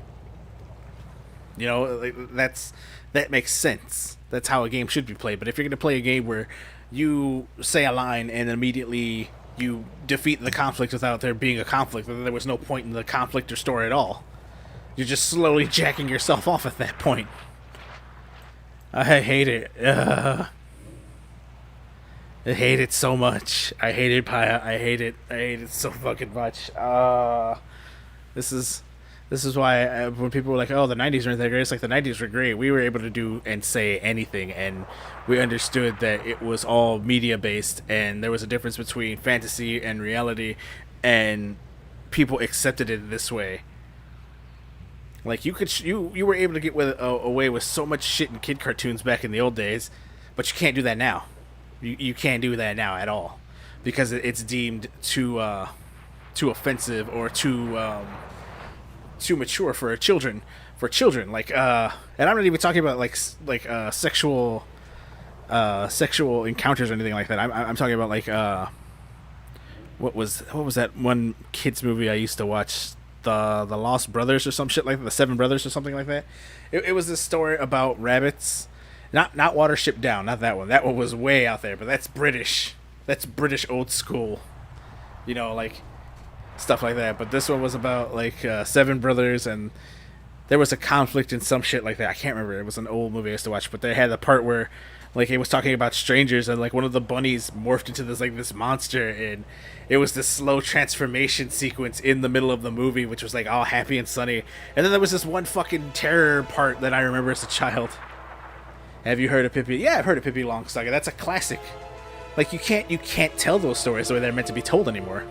That makes sense. That's how a game should be played. But if you're going to play a game where you say a line and immediately you defeat the conflict without there being a conflict, then there was no point in the conflict or story at all. You're just slowly jacking yourself off at that point. I hate it. I hate it so much. I hate it, Paya. I hate it so fucking much. This is why when people were like, oh, the 90s aren't that great, it's like, the 90s were great. We were able to do and say anything, and we understood that it was all media-based, and there was a difference between fantasy and reality, and people accepted it this way. Like, you were able to get away with so much shit in kid cartoons back in the old days, but you can't do that now. You can't do that now at all, because it's deemed too offensive or too mature for children. Like, and I'm not even talking about like sexual encounters or anything like that. I'm talking about like what was that one kids movie I used to watch, the Lost Brothers or some shit like that, the Seven Brothers or something like that. It was this story about rabbits. Not Watership Down, not that one. That one was way out there, but that's British. That's British old school, like stuff like that. But this one was about like seven brothers, and there was a conflict and some shit like that. I can't remember. It was an old movie I used to watch, but they had the part where like it was talking about strangers, and like one of the bunnies morphed into this monster, and it was this slow transformation sequence in the middle of the movie, which was like all happy and sunny. And then there was this one fucking terror part that I remember as a child. Have you heard of Pippi? Yeah, I've heard of Pippi Longstocking. That's a classic. Like you can't tell those stories the way they're meant to be told anymore.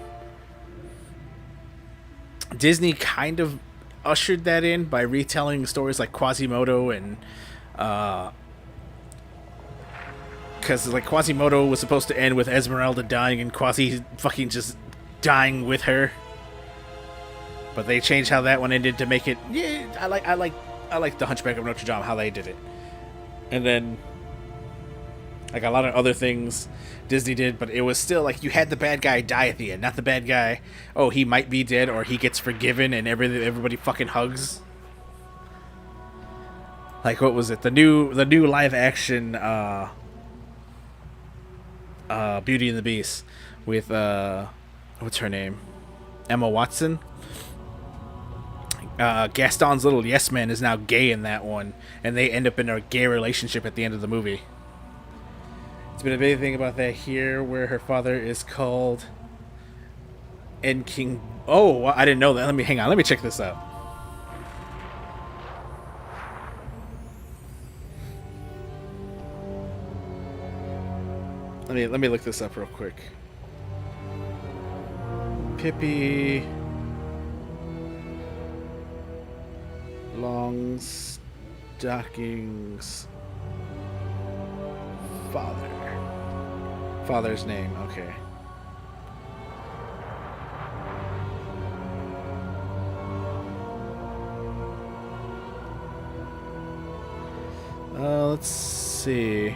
Disney kind of ushered that in by retelling stories like Quasimodo, and because like Quasimodo was supposed to end with Esmeralda dying and Quasi fucking just dying with her, but they changed how that one ended to make it. Yeah, I like the Hunchback of Notre Dame, how they did it, and then like a lot of other things Disney did, but it was still like you had the bad guy die at the end, not the bad guy. Oh, he might be dead, or he gets forgiven, and everybody fucking hugs. Like what was it? The new live action Beauty and the Beast with what's her name? Emma Watson. Gaston's little yes man is now gay in that one, and they end up in a gay relationship at the end of the movie. It's been a big thing about that here, where her father is called N King. Oh, I didn't know that. Hang on. Let me check this out. Let me look this up real quick. Pippi Longstocking's father's name. Okay. Let's see.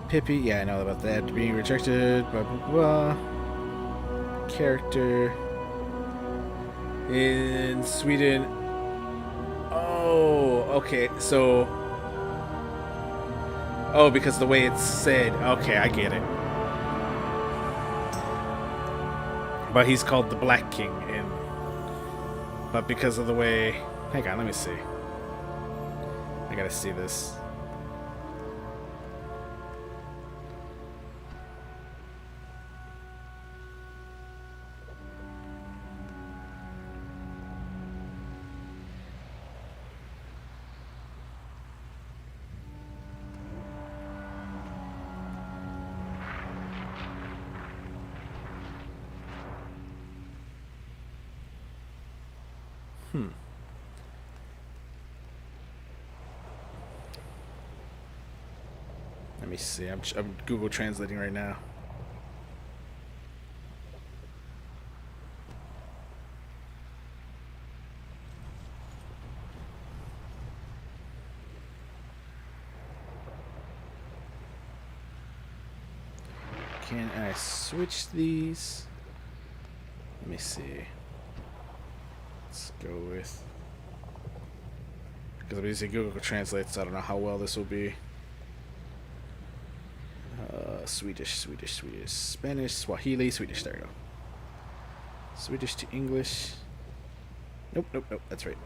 Pippi, yeah, I know about that. Being rejected, blah blah blah. Character in Sweden. Oh, okay. So, because the way it's said. Okay, I get it. But he's called the Black King, but because of the way. Hang on, let me see. I gotta see this. Let me see. I'm Google translating right now. Can I switch these? Let me see. Let's go with, because I'm using Google Translate, so I don't know how well this will be. Swedish, Spanish, Swahili, Swedish. There we go. Swedish to English. Nope. That's right.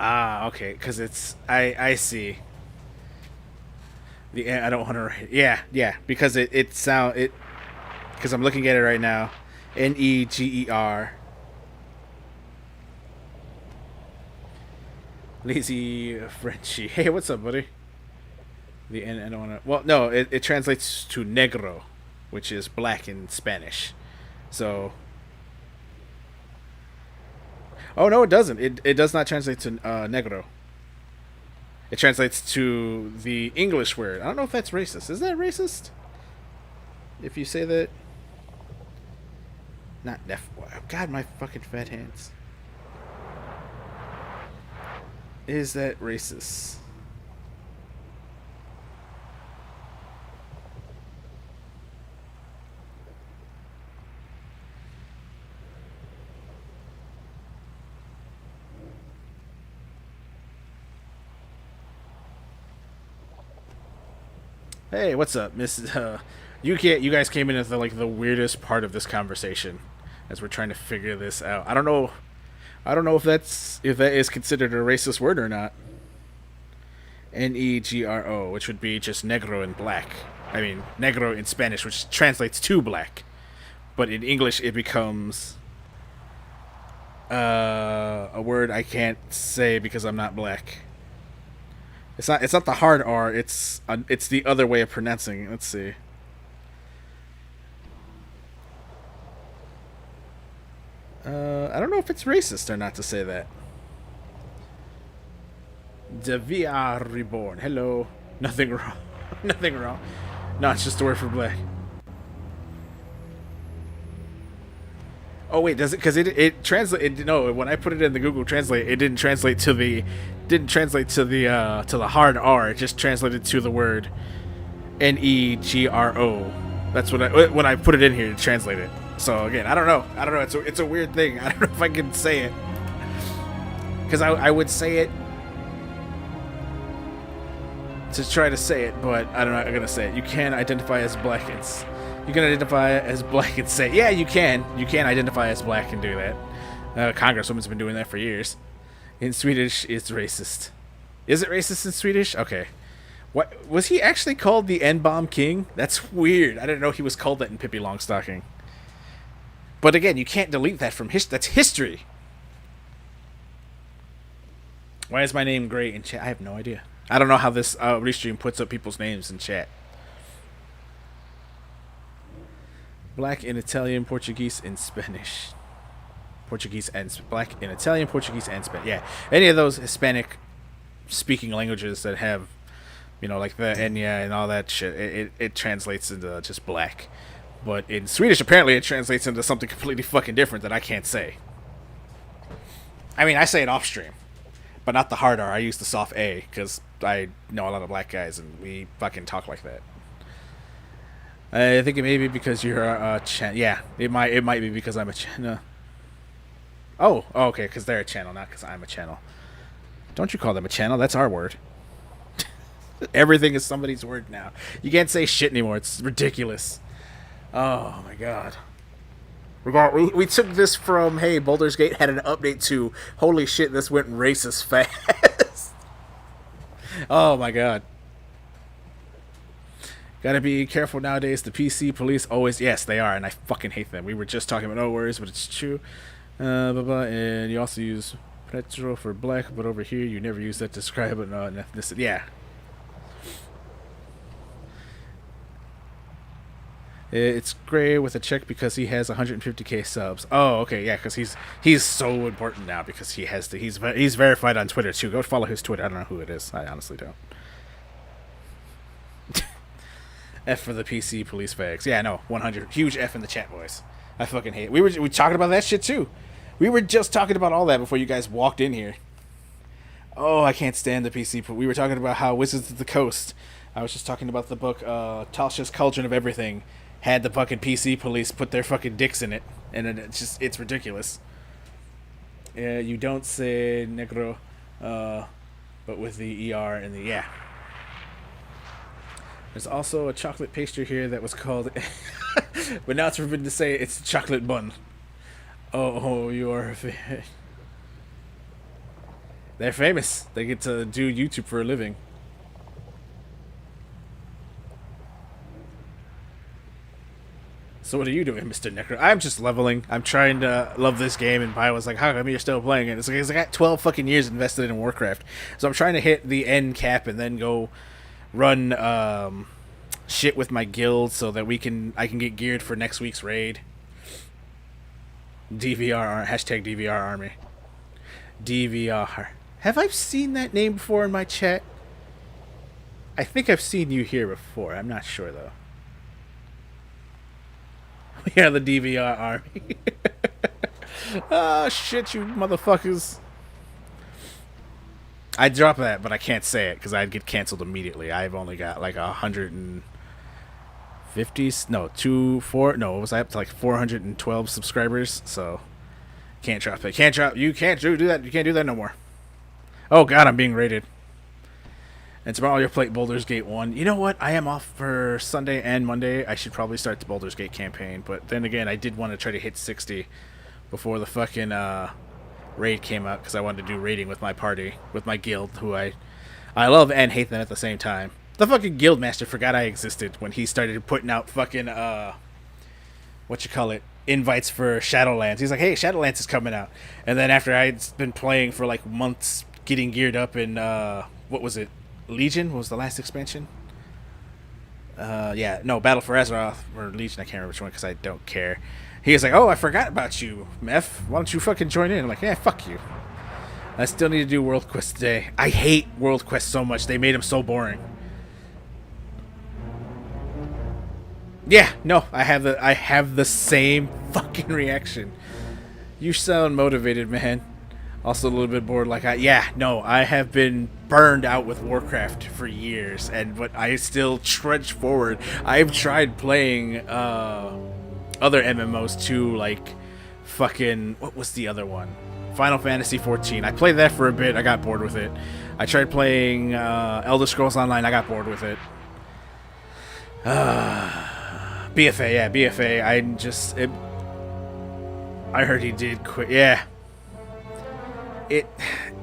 Ah, okay, because it's I see. I don't want to. Yeah, because it because I'm looking at it right now. Neger. Lazy Frenchy. Hey, what's up, buddy? The N. I don't want to. Well, no, it translates to negro, which is black in Spanish. So. Oh no, it doesn't. It does not translate to negro. It translates to the English word. I don't know if that's racist. Is that racist? If you say that? Not deaf. God, my fucking fat hands. Is that racist? Hey, what's up, Miss? You guys came in at the weirdest part of this conversation, as we're trying to figure this out. I don't know. I don't know if that is considered a racist word or not. Negro, which would be just negro in black. I mean, negro in Spanish, which translates to black, but in English it becomes a word I can't say because I'm not black. It's not the hard R. It's the other way of pronouncing it. Let's see. I don't know if it's racist or not to say that. De VR reborn. Hello. Nothing wrong. Nothing wrong. No, it's just a word for black. Oh wait, does it? Because it translate. No, when I put it in the Google Translate, it didn't translate to the hard R. It just translated to the word negro. That's when I put it in here to translate it. So again, I don't know. It's a weird thing. I don't know if I can say it because I would say it to try to say it, but I'm not gonna say it. You can identify as black. You can identify as black and say, yeah, you can. You can identify as black and do that. Congresswoman's been doing that for years. In Swedish, it's racist. Is it racist in Swedish? Okay. What was he actually called the N-bomb king? That's weird. I didn't know he was called that in Pippi Longstocking. But again, you can't delete that from history. That's history. Why is my name gray in chat? I have no idea. I don't know how this restream puts up people's names in chat. Black in Italian, Portuguese, and Spanish. Portuguese and black in Italian, Portuguese, and Spanish. Yeah, any of those Hispanic speaking languages that have, like the Enya and all that shit, it translates into just black. But in Swedish, apparently, it translates into something completely fucking different that I can't say. I mean, I say it off stream, but not the hard R. I use the soft A because I know a lot of black guys and we fucking talk like that. I think it may be because you're a channel. Yeah, it might be because I'm a channel. Oh, okay, because they're a channel, not because I'm a channel. Don't you call them a channel? That's our word. Everything is somebody's word now. You can't say shit anymore. It's ridiculous. Oh my god. We took this from, hey, Baldur's Gate had an update to, holy shit, this went racist fast. Oh my god. Gotta be careful nowadays. The PC police always, yes, they are, and I fucking hate them. We were just talking about no worries, but it's true. And you also use petro for black, but over here you never use that to describe an ethnicity. Yeah. It's gray with a check because he has 150k subs. Oh, okay, yeah, because he's so important now because he's verified on Twitter too. Go follow his Twitter. I don't know who it is. I honestly don't. F for the PC police fags. Yeah, no, 100. Huge F in the chat, boys. I fucking hate it. We talking about that shit too. We were just talking about all that before you guys walked in here. Oh, I can't stand the PC. We were talking about how Wizards of the Coast. I was just talking about the book Tasha's Cauldron of Everything. Had the fucking PC police put their fucking dicks in it, and it's ridiculous. Yeah, you don't say negro, but with the ER and the yeah. There's also a chocolate pastry here that was called, but now it's forbidden to say it's chocolate bun. Oh, you are. They're famous. They get to do YouTube for a living. So what are you doing, Mr. Necro? I'm just leveling. I'm trying to love this game, and Pi was like, how come you're still playing it? It's like, I got 12 fucking years invested in Warcraft. So I'm trying to hit the end cap and then go run shit with my guild so that I can get geared for next week's raid. DVR, #DVR army. DVR. Have I seen that name before in my chat? I think I've seen you here before. I'm not sure though. We are the DVR army. Ah, shit, you motherfuckers. I'd drop that, but I can't say it because I'd get canceled immediately. I've only got like 150, no, what was I up to, like 412 subscribers, so can't drop it. You can't do that. You can't do that no more. Oh god, I'm being raided. And tomorrow you'll play Baldur's Gate 1. You know what? I am off for Sunday and Monday. I should probably start the Baldur's Gate campaign. But then again, I did want to try to hit 60 before the fucking raid came out. Because I wanted to do raiding with my party, with my guild, who I love and hate them at the same time. The fucking guild master forgot I existed when he started putting out fucking, invites for Shadowlands. He's like, hey, Shadowlands is coming out. And then after I'd been playing for like months, getting geared up in, what was it? Legion was the last expansion. Battle for Azeroth or Legion. I can't remember which one because I don't care. He was like, "Oh, I forgot about you, Meph. Why don't you fucking join in?" I'm like, "Yeah, fuck you. I still need to do World Quest today. I hate World Quest so much. They made them so boring." Yeah, no, I have the same fucking reaction. You sound motivated, man. Also a little bit bored. I have been burned out with Warcraft for years, but I still trudge forward. I've tried playing other MMOs too, like fucking, what was the other one? Final Fantasy 14. I played that for a bit. I got bored with it. I tried playing Elder Scrolls Online. I got bored with it. BFA, yeah, BFA. I heard he did quit. Yeah.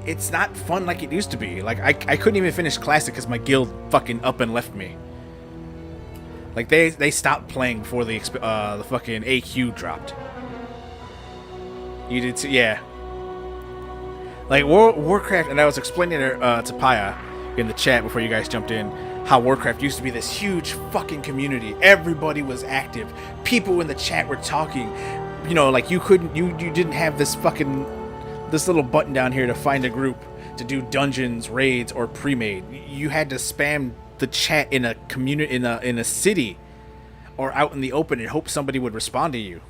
It's not fun like it used to be. Like I couldn't even finish Classic because my guild fucking up and left me. Like they stopped playing before the fucking AQ dropped. You did too, yeah. Like Warcraft, and I was explaining to Paya in the chat before you guys jumped in how Warcraft used to be this huge fucking community. Everybody was active. People in the chat were talking. You know, like you didn't have this little button down here to find a group to do dungeons, raids, or pre-made. You had to spam the chat in a community, in a city, or out in the open, and hope somebody would respond to you.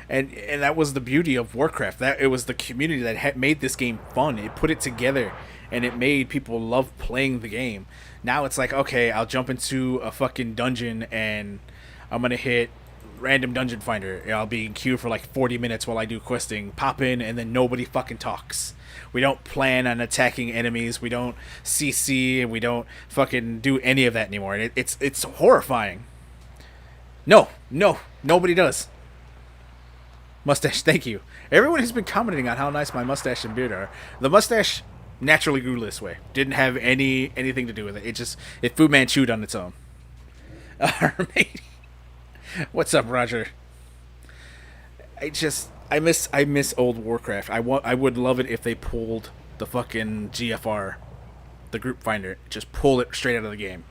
And that was the beauty of Warcraft. That it was the community that had made this game fun. It put it together, and it made people love playing the game. Now it's like, okay, I'll jump into a fucking dungeon, and I'm gonna hit random dungeon finder. I'll be in queue for like 40 minutes while I do questing, pop in, and then nobody fucking talks. We don't plan on attacking enemies, we don't CC, and we don't fucking do any of that anymore. And it's horrifying. No, nobody does. Mustache, thank you. Everyone has been commenting on how nice my mustache and beard are. The mustache naturally grew this way. Didn't have anything to do with it. It Fu Manchu'd on its own. What's up, Roger? I miss old Warcraft. I would love it if they pulled the fucking GFR, the group finder, just pull it straight out of the game.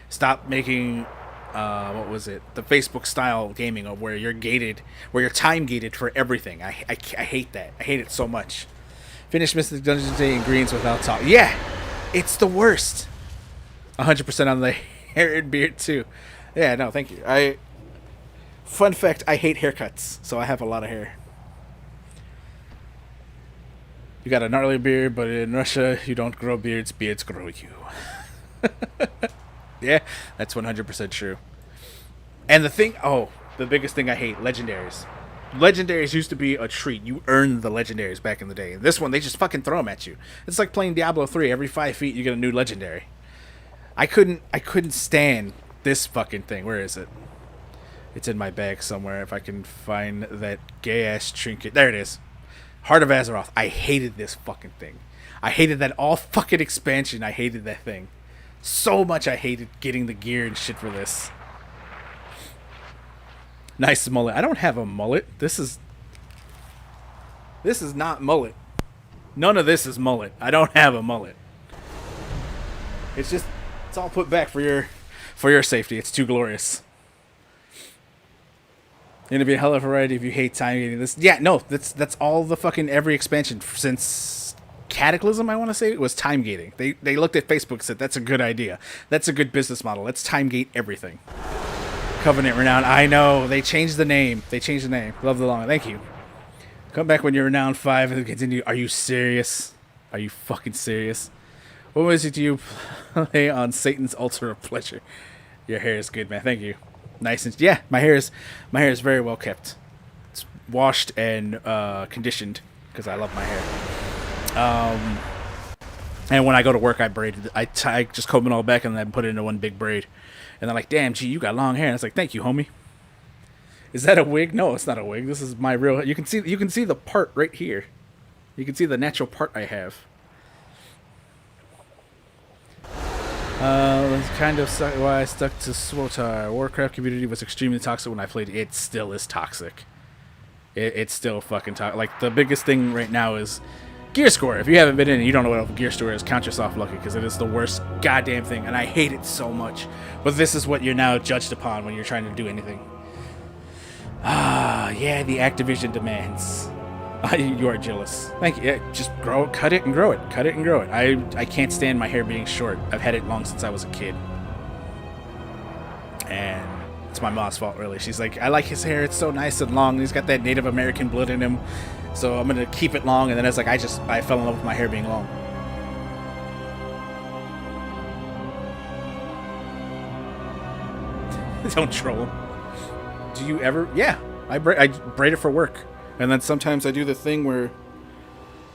Stop making the Facebook style gaming of where you're gated, where you're time gated for everything. I hate that. I hate it so much. Finish Mystic Dungeons Day in greens without talk. Yeah, it's the worst. 100% on the hair and beard too. Yeah, no, thank you. Fun fact, I hate haircuts, so I have a lot of hair. You got a gnarly beard, but in Russia, you don't grow beards grow you. Yeah, that's 100% true. And the biggest thing I hate, legendaries. Legendaries used to be a treat. You earned the legendaries back in the day. This one, they just fucking throw them at you. It's like playing Diablo 3. Every 5 feet, you get a new legendary. I couldn't stand this fucking thing. Where is it? It's in my bag somewhere. If I can find that gay-ass trinket. There it is. Heart of Azeroth. I hated this fucking thing. I hated that all fucking expansion. I hated that thing. So much I hated getting the gear and shit for this. Nice mullet. I don't have a mullet. This is not mullet. None of this is mullet. I don't have a mullet. It's all put back for your safety. It's too glorious. It'd be a hell of a variety if you hate time getting this. Yeah, no, that's all the fucking every expansion since Cataclysm, I want to say, it was time gating. They looked at Facebook and said, that's a good idea. That's a good business model. Let's time gate everything. Covenant Renown. I know. They changed the name. Love the long. Thank you. Come back when you're Renown 5 and continue. Are you serious? Are you fucking serious? What music do you play on Satan's altar of pleasure? Your hair is good, man. Thank you. Nice and yeah, my hair is very well kept. It's washed and conditioned because I love my hair. And when I go to work, I braid it. I just comb it all back and then put it into one big braid. And they're like, "Damn, gee, you got long hair." And it's like, "Thank you, homie." Is that a wig? No, it's not a wig. This is my real. You can see the part right here. You can see the natural part I have. That's kind of why I stuck to Swotar. Warcraft community was extremely toxic when I played. It still is toxic. It's still fucking toxic. Like, the biggest thing right now is Gear Score. If you haven't been in and you don't know what Gear Score is, count yourself lucky, because it is the worst goddamn thing, and I hate it so much. But this is what you're now judged upon when you're trying to do anything. Yeah, the Activision demands. You are jealous. Thank you. Yeah, just cut it and grow it. Cut it and grow it. I can't stand my hair being short. I've had it long since I was a kid. And it's my mom's fault, really. She's like, I like his hair. It's so nice and long. He's got that Native American blood in him. So I'm going to keep it long. And then it's like, I fell in love with my hair being long. Don't troll him. Do you ever? Yeah. I braid it for work. And then sometimes I do the thing where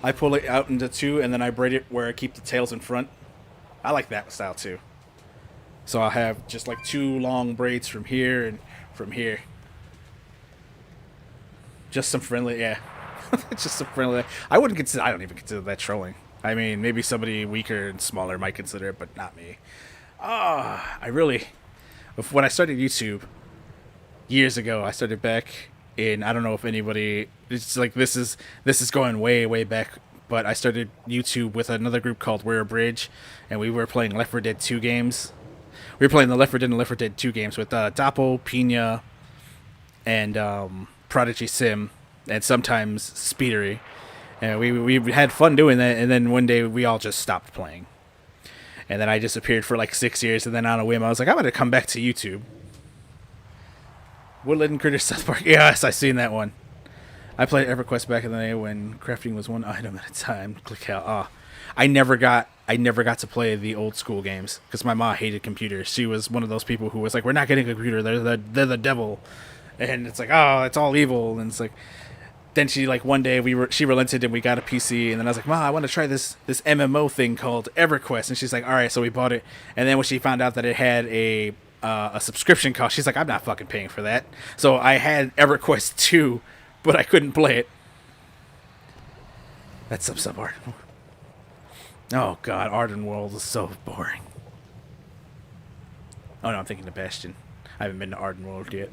I pull it out into two, and then I braid it where I keep the tails in front. I like that style too. So I'll have just like two long braids from here and from here. Just some friendly, yeah. Just some friendly. I don't even consider that trolling. I mean, maybe somebody weaker and smaller might consider it, but not me. When I started YouTube years ago, I started back in, I don't know if anybody, it's like, this is going way, way back, but I started YouTube with another group called We're a Bridge, and we were playing Left 4 Dead 2 games. We were playing the Left 4 Dead and Left 4 Dead 2 games with Dappo, Pina, and Prodigy Sim, and sometimes Speedery. And we had fun doing that, and then one day we all just stopped playing. And then I disappeared for like 6 years, and then on a whim I was like, I'm going to come back to YouTube. Woodland Critter South Park. Yes, I seen that one. I played EverQuest back in the day when crafting was one item at a time. Click how. I never got to play the old school games because my mom hated computers. She was one of those people who was like, "We're not getting a computer. They're the devil," and it's like, "Oh, it's all evil." And it's like, then she like one day she relented and we got a PC, and then I was like, "Mom, I want to try this MMO thing called EverQuest," and she's like, "All right," so we bought it, and then when she found out that it had a subscription cost, she's like, "I'm not fucking paying for that." So I had EverQuest 2, but I couldn't play it. That's some sub art. Oh god, Arden World is so boring. Oh no, I'm thinking of Bastion. I haven't been to Arden World yet.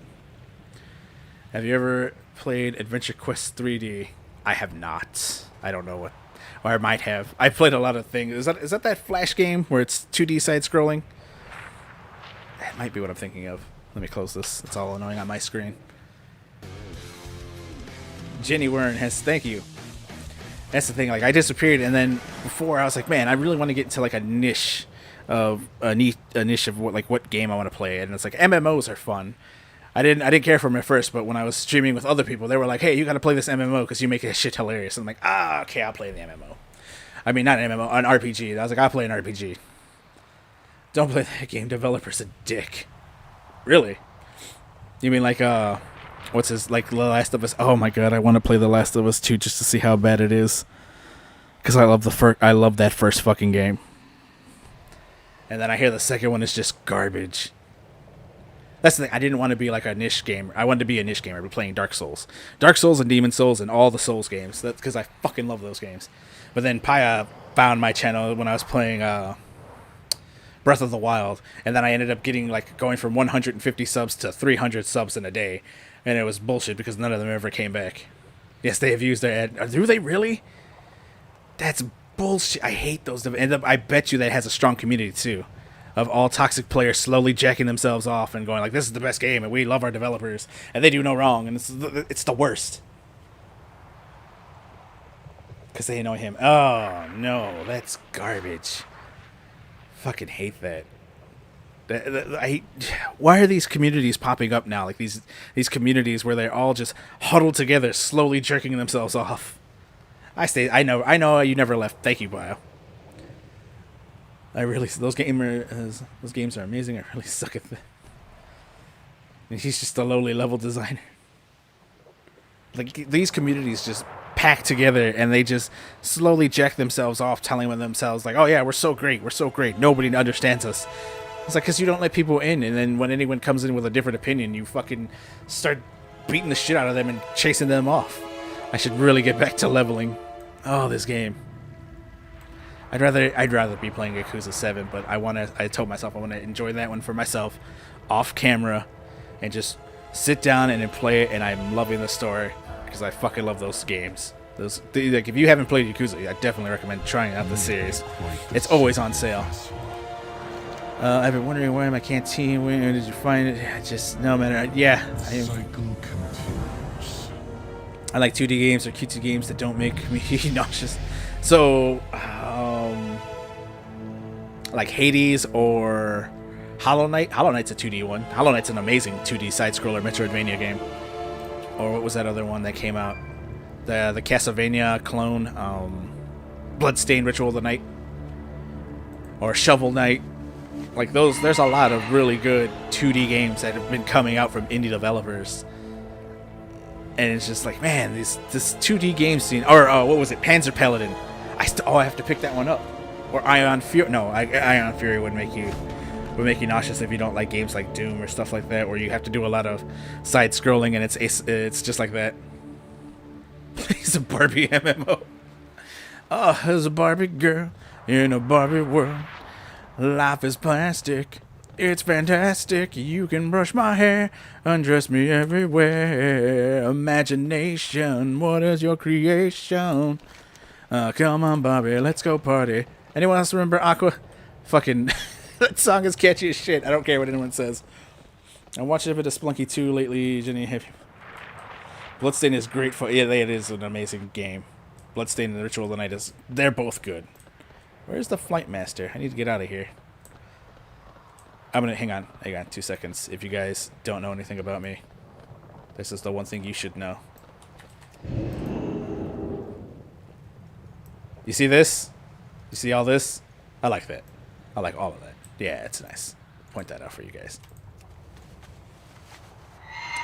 Have you ever played Adventure Quest 3D? I have not. I don't know what, or I might have. I've played a lot of things. Is that Flash game where it's 2D side scrolling? That might be what I'm thinking of. Let me close this. It's all annoying on my screen. Jenny Wern has, thank you. That's the thing. Like, I disappeared, and then before I was like, man, I really want to get into like a niche of what game I want to play. And it's like MMOs are fun. I didn't care for them at first, but when I was streaming with other people, they were like, hey, you got to play this MMO because you make it shit hilarious. And I'm like, okay, I'll play the MMO. I mean, not an MMO, an RPG. I was like, I'll play an RPG. Don't play that game. Developer's a dick. Really? You mean like what's his, like The Last of Us? Oh my god, I want to play The Last of Us 2 just to see how bad it is. Because I love that first fucking game. And then I hear the second one is just garbage. That's the thing. I didn't want to be like a niche gamer. I wanted to be a niche gamer. We're playing Dark Souls and Demon Souls and all the Souls games. That's because I fucking love those games. But then Paya found my channel when I was playing Breath of the Wild, and then I ended up going from 150 subs to 300 subs in a day, and it was bullshit because none of them ever came back. Yes, they have used their ad. Do they really? That's bullshit. I hate those. And I bet you that has a strong community too, of all toxic players slowly jacking themselves off and going like, "This is the best game, and we love our developers, and they do no wrong," and it's the worst. Because they annoy him. Oh, no. That's garbage. Fucking hate that. Why are these communities popping up now? Like these communities where they're all just huddled together, slowly jerking themselves off. I know you never left. Thank you, Bio. Those games are amazing. I really suck at them. And he's just a lowly level designer. Like these communities just pack together and they just slowly jack themselves off, telling themselves like, "Oh yeah, we're so great. Nobody understands us." It's like because you don't let people in, and then when anyone comes in with a different opinion, you fucking start beating the shit out of them and chasing them off. I should really get back to leveling. Oh, this game. I'd rather be playing Yakuza 7, but I told myself I want to enjoy that one for myself, off camera, and just sit down and then play it. And I'm loving the story because I fucking love those games. Like if you haven't played Yakuza, I definitely recommend trying out the series. It's always on sale. I've been wondering why my canteen. When did you find it? No matter. Yeah, I like 2D games or cutesy games that don't make me nauseous. So, like Hades or Hollow Knight. Hollow Knight's a 2D one. Hollow Knight's an amazing 2D side-scroller Metroidvania game. Or what was that other one that came out? The Castlevania clone, Bloodstained Ritual of the Night, or Shovel Knight. Like those, there's a lot of really good 2D games that have been coming out from indie developers. And it's just like, man, this 2D game scene, or what was it, Panzer Paladin? I have to pick that one up. Or Ion Fury. No, Ion Fury would make you nauseous if you don't like games like Doom or stuff like that, where you have to do a lot of side scrolling and it's just like that. He's a Barbie MMO. Oh, there's a Barbie girl in a Barbie world. Life is plastic. It's fantastic. You can brush my hair, undress me everywhere. Imagination, what is your creation? Come on, Barbie, let's go party. Anyone else remember Aqua? Fucking, that song is catchy as shit. I don't care what anyone says. I'm watching a bit of Splunky 2 lately, Jenny. Bloodstained is great for. Yeah, it is an amazing game. Bloodstained and the Ritual of the Night they're both good. Where's the Flight Master? I need to get out of here. Hang on 2 seconds. If you guys don't know anything about me, this is the one thing you should know. You see this? You see all this? I like that. I like all of that. Yeah, it's nice. Point that out for you guys.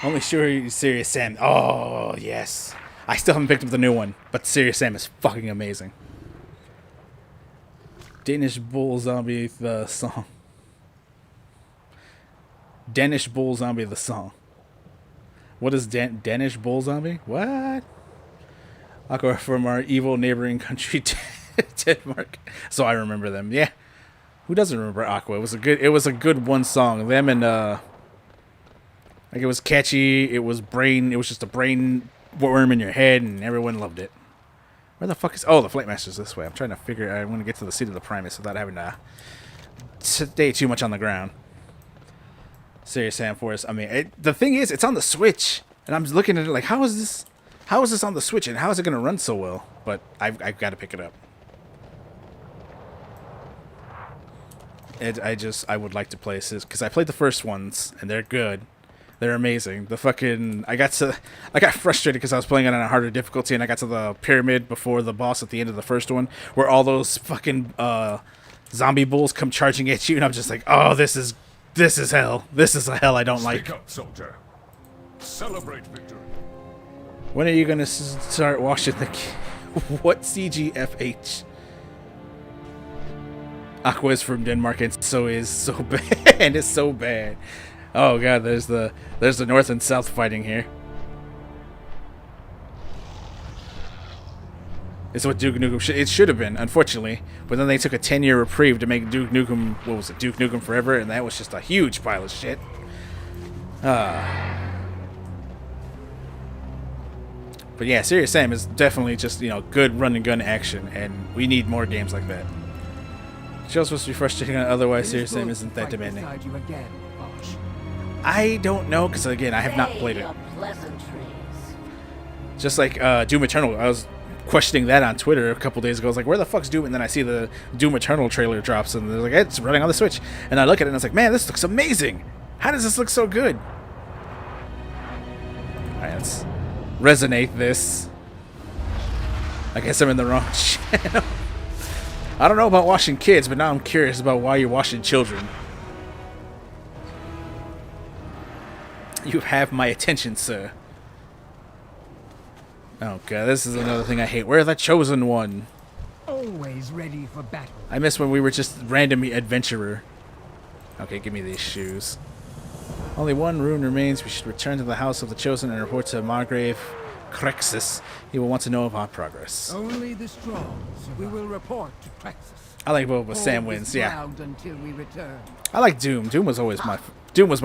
Only sure Serious Sam. Oh, yes. I still haven't picked up the new one, but Serious Sam is fucking amazing. Danish Bull Zombie the song. Danish Bull Zombie the song. What is Danish Bull Zombie? What? Aqua from our evil neighboring country, Denmark. So I remember them. Yeah. Who doesn't remember Aqua? It was a good one song. Them and like it was catchy. It was just a brain worm in your head, and everyone loved it. Where the fuck is... Oh, the Flight Master's this way. I'm trying to figure... I want to get to the seat of the Primus without having to stay too much on the ground. Serious Sam Forest. I mean, the thing is, it's on the Switch. And I'm looking at it like, how is this on the Switch? And how is it going to run so well? But I've got to pick it up. I would like to play this because I played the first ones, and they're good. They're amazing. I got frustrated because I was playing it on a harder difficulty, and I got to the pyramid before the boss at the end of the first one, where all those fucking zombie bulls come charging at you, and I'm just like, oh, this is hell. This is a hell I don't like. Speak up, soldier. Celebrate victory. When are you gonna start watching the? What CGFH? Aqua is from Denmark, and so bad. And it's so bad. Oh god, there's the north and south fighting here. It's what Duke Nukem it should have been, unfortunately. But then they took a 10-year reprieve to make Duke Nukem, what was it, Duke Nukem Forever, and that was just a huge pile of shit. But yeah, Serious Sam is definitely just, good run and gun action, and we need more games like that. Show's supposed to be frustrating, otherwise Serious Sam isn't that demanding. I don't know, because again, I have not played it. Just like Doom Eternal, I was questioning that on Twitter a couple days ago. I was like, where the fuck's Doom? And then I see the Doom Eternal trailer drops, and they're like, hey, it's running on the Switch. And I look at it, and I was like, man, this looks amazing. How does this look so good? Alright, let's resonate this. I guess I'm in the wrong channel. I don't know about washing kids, but now I'm curious about why you're washing children. You have my attention, sir. Oh god, this is another thing I hate. We're the chosen one. Always ready for battle. I miss when we were just random adventurer. Okay, give me these shoes. Only one rune remains. We should return to the house of the chosen and report to Margrave Crexus. He will want to know of our progress. Only the strong. We will report to Praxis. I like both, but Sam Hold wins. this Yeah, ground until we return. I like Doom. Doom was always my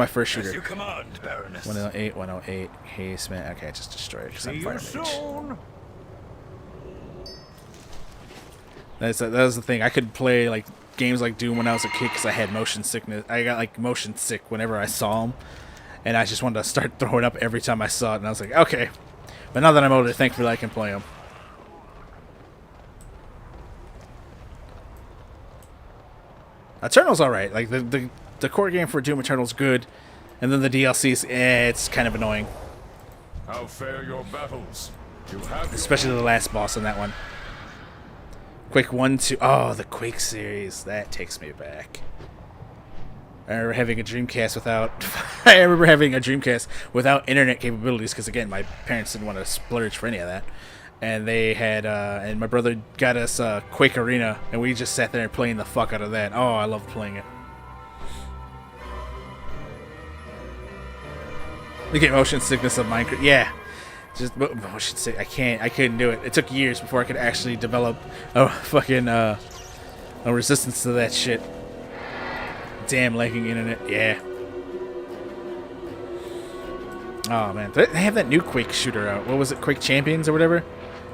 first shooter. As you command, Baroness. 108, 108. Haste, man. Okay, just destroy it because I'm fire mage. soon. That was the thing. I could play like games like Doom when I was a kid because I had motion sickness. I got like motion sick whenever I saw them, and I just wanted to start throwing up every time I saw it. And I was like, okay. But now that I'm older, thankfully I can play them. Eternal's alright. Like the core game for Doom Eternal's good, and then the DLCs, it's kind of annoying. How fare your battles? You have Especially the last boss in that one. Quake 1, 2. Oh, the Quake series. That takes me back. I remember having a Dreamcast without internet capabilities because, again, my parents didn't want to splurge for any of that. And they had, and my brother got us Quake Arena, and we just sat there playing the fuck out of that. Oh, I loved playing it. You get motion sickness of Minecraft. Yeah. Just motion sick. I couldn't do it. It took years before I could actually develop a fucking a resistance to that shit. Damn lagging internet. Yeah. Oh man, they have that new Quake shooter out. What was it? Quake Champions or whatever.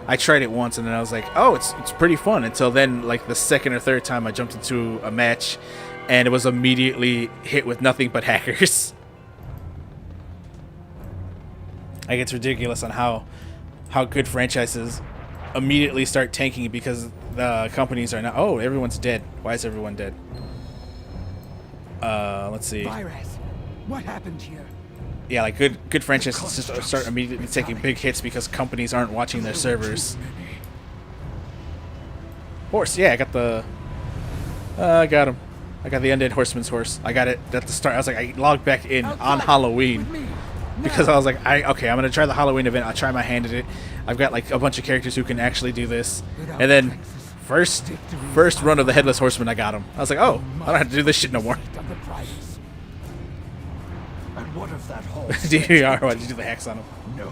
I tried it once and then I was like, oh, it's pretty fun. Until then, like the second or third time I jumped into a match, and it was immediately hit with nothing but hackers. Like, it's ridiculous on how good franchises immediately start tanking because the companies are not. Oh, everyone's dead. Why is everyone dead? Let's see. Virus, what happened here? Yeah, like good franchises just start immediately taking big hits because companies aren't watching their servers. Horse, yeah, I got the. I got him. I got the Undead Horseman's horse. I got it at the start. I was like, I logged back in on Halloween. Because I was like, I'm gonna try the Halloween event. I'll try my hand at it. I've got like a bunch of characters who can actually do this. And then first run of the Headless Horseman, I got him. I was like, oh, I don't have to do this shit no more. And what of that whole DVR, why did you do the hacks on him? No.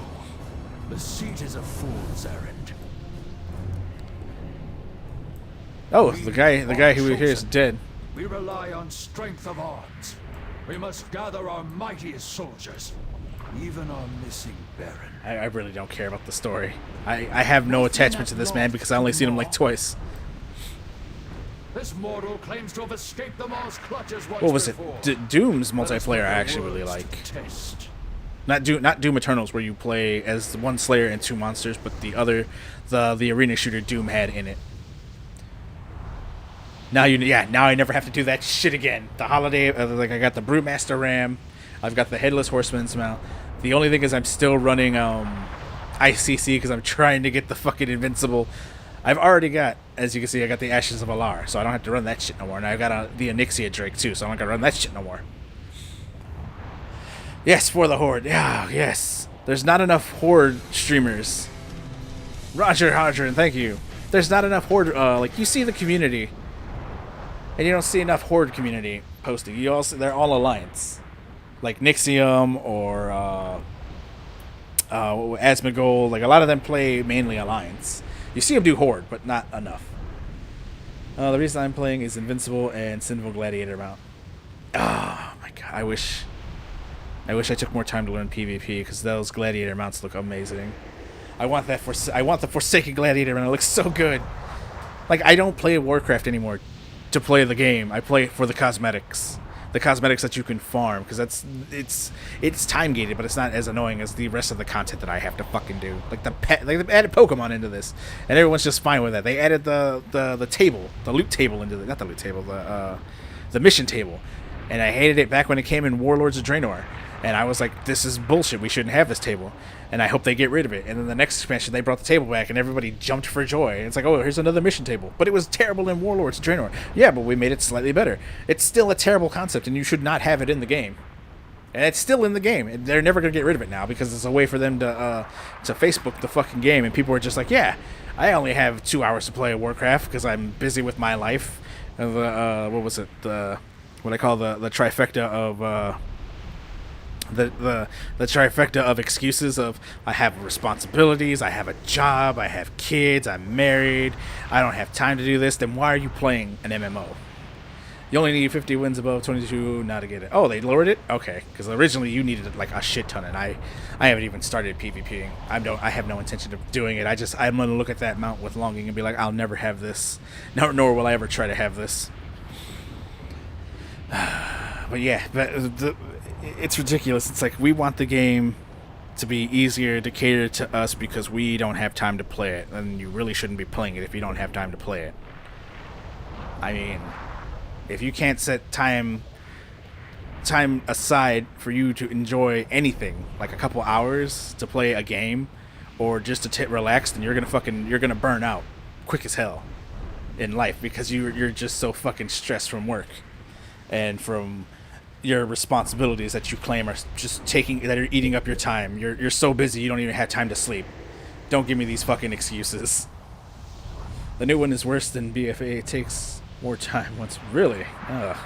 The seat is a fool's errand. Oh, the guy who here is dead. We rely on strength of arms. We must gather our mightiest soldiers. Even our missing Baron. I really don't care about the story. I have no attachment to this man because I only seen him like twice. This mortal claims to have escaped the Maw's clutches once What was it? before. Doom's Let us multiplayer I put actually our really words like. to test. Not Doom Eternals where you play as one Slayer and two monsters, but the arena shooter Doom had in it. Now I never have to do that shit again. The holiday, like I got the Brewmaster Ram, I've got the Headless Horseman's mount. The only thing is I'm still running ICC because I'm trying to get the fucking Invincible. I've already got, as you can see, I got the Ashes of Alar, so I don't have to run that shit no more. And I've got the Onyxia Drake too, so I don't gotta run that shit no more. Yes, for the Horde. Yeah, yes. There's not enough Horde streamers. Roger, and thank you. There's not enough Horde. Like you see the community, and you don't see enough Horde community posting. They're all Alliance, like Nixium or Asmongold. Like a lot of them play mainly Alliance. You see them do Horde, but not enough. The reason I'm playing is Invincible and Sinful Gladiator mount. Oh my god, I wish I took more time to learn PvP because those Gladiator mounts look amazing. I want the Forsaken Gladiator mount. It looks so good. Like I don't play Warcraft anymore to play the game. I play it for the cosmetics. the cosmetics that you can farm, because it's time gated, but it's not as annoying as the rest of the content that I have to fucking do. Like they added Pokemon into this, and everyone's just fine with that. They added the table, the loot table into not the loot table, the mission table, and I hated it back when it came in Warlords of Draenor. And I was like, this is bullshit. We shouldn't have this table. And I hope they get rid of it. And then the next expansion, they brought the table back, and everybody jumped for joy. And it's like, oh, here's another mission table. But it was terrible in Warlords of Draenor. Yeah, but we made it slightly better. It's still a terrible concept, and you should not have it in the game. And it's still in the game. They're never going to get rid of it now, because it's a way for them to Facebook the fucking game. And people are just like, yeah, I only have 2 hours to play Warcraft because I'm busy with my life. What was it? What I call the trifecta of... The trifecta of excuses of I have responsibilities, I have a job, I have kids, I'm married, I don't have time to do this. Then why are you playing an MMO? You only need 50 wins above 22 now to get it. Oh, they lowered it? Okay, because originally you needed like a shit ton, and I haven't even started PvPing. I have no intention of doing it. I'm gonna look at that mount with longing and be like, I'll never have this, nor will I ever try to have this. But yeah, it's ridiculous. It's like we want the game to be easier to cater to us because we don't have time to play it, and you really shouldn't be playing it if you don't have time to play it. I mean, if you can't set time aside for you to enjoy anything, like a couple hours to play a game or just to relax, then you're gonna burn out quick as hell in life because you're just so fucking stressed from work and from your responsibilities that you claim are just that are eating up your time. You're so busy you don't even have time to sleep. Don't give me these fucking excuses. The new one is worse than BFA. It takes more time once. Really? Ugh.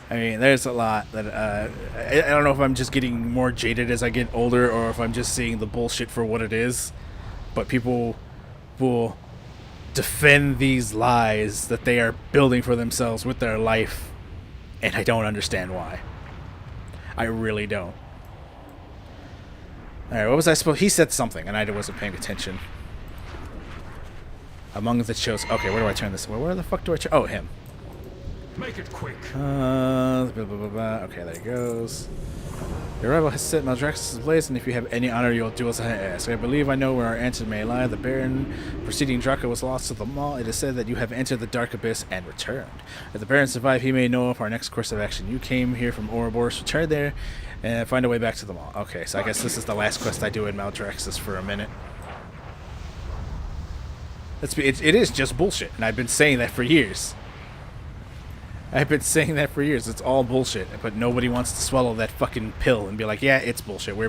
I mean, there's a lot that I don't know if I'm just getting more jaded as I get older or if I'm just seeing the bullshit for what it is. But people will defend these lies that they are building for themselves with their life. And I don't understand why. I really don't. Alright, what was I supposed... He said something, and I wasn't paying attention. Among the shows... Okay, where do I turn this? Where the fuck do I turn... Oh, him. Make it quick. Blah, blah, blah, blah. Okay, there he goes. Your rival has set Maldraxxus' ablaze, and if you have any honor, you'll do as I ask. I believe I know where our answer may lie. The Baron preceding Draka was lost to the Maw. It is said that you have entered the Dark Abyss and returned. If the Baron survived, he may know of our next course of action. You came here from Ouroboros, return there, and find a way back to the Maw. Okay, so I guess this is the last quest I do in Maldraxxus for a minute. It is just bullshit, and I've been saying that for years. It's all bullshit, but nobody wants to swallow that fucking pill and be like, yeah, it's bullshit. We're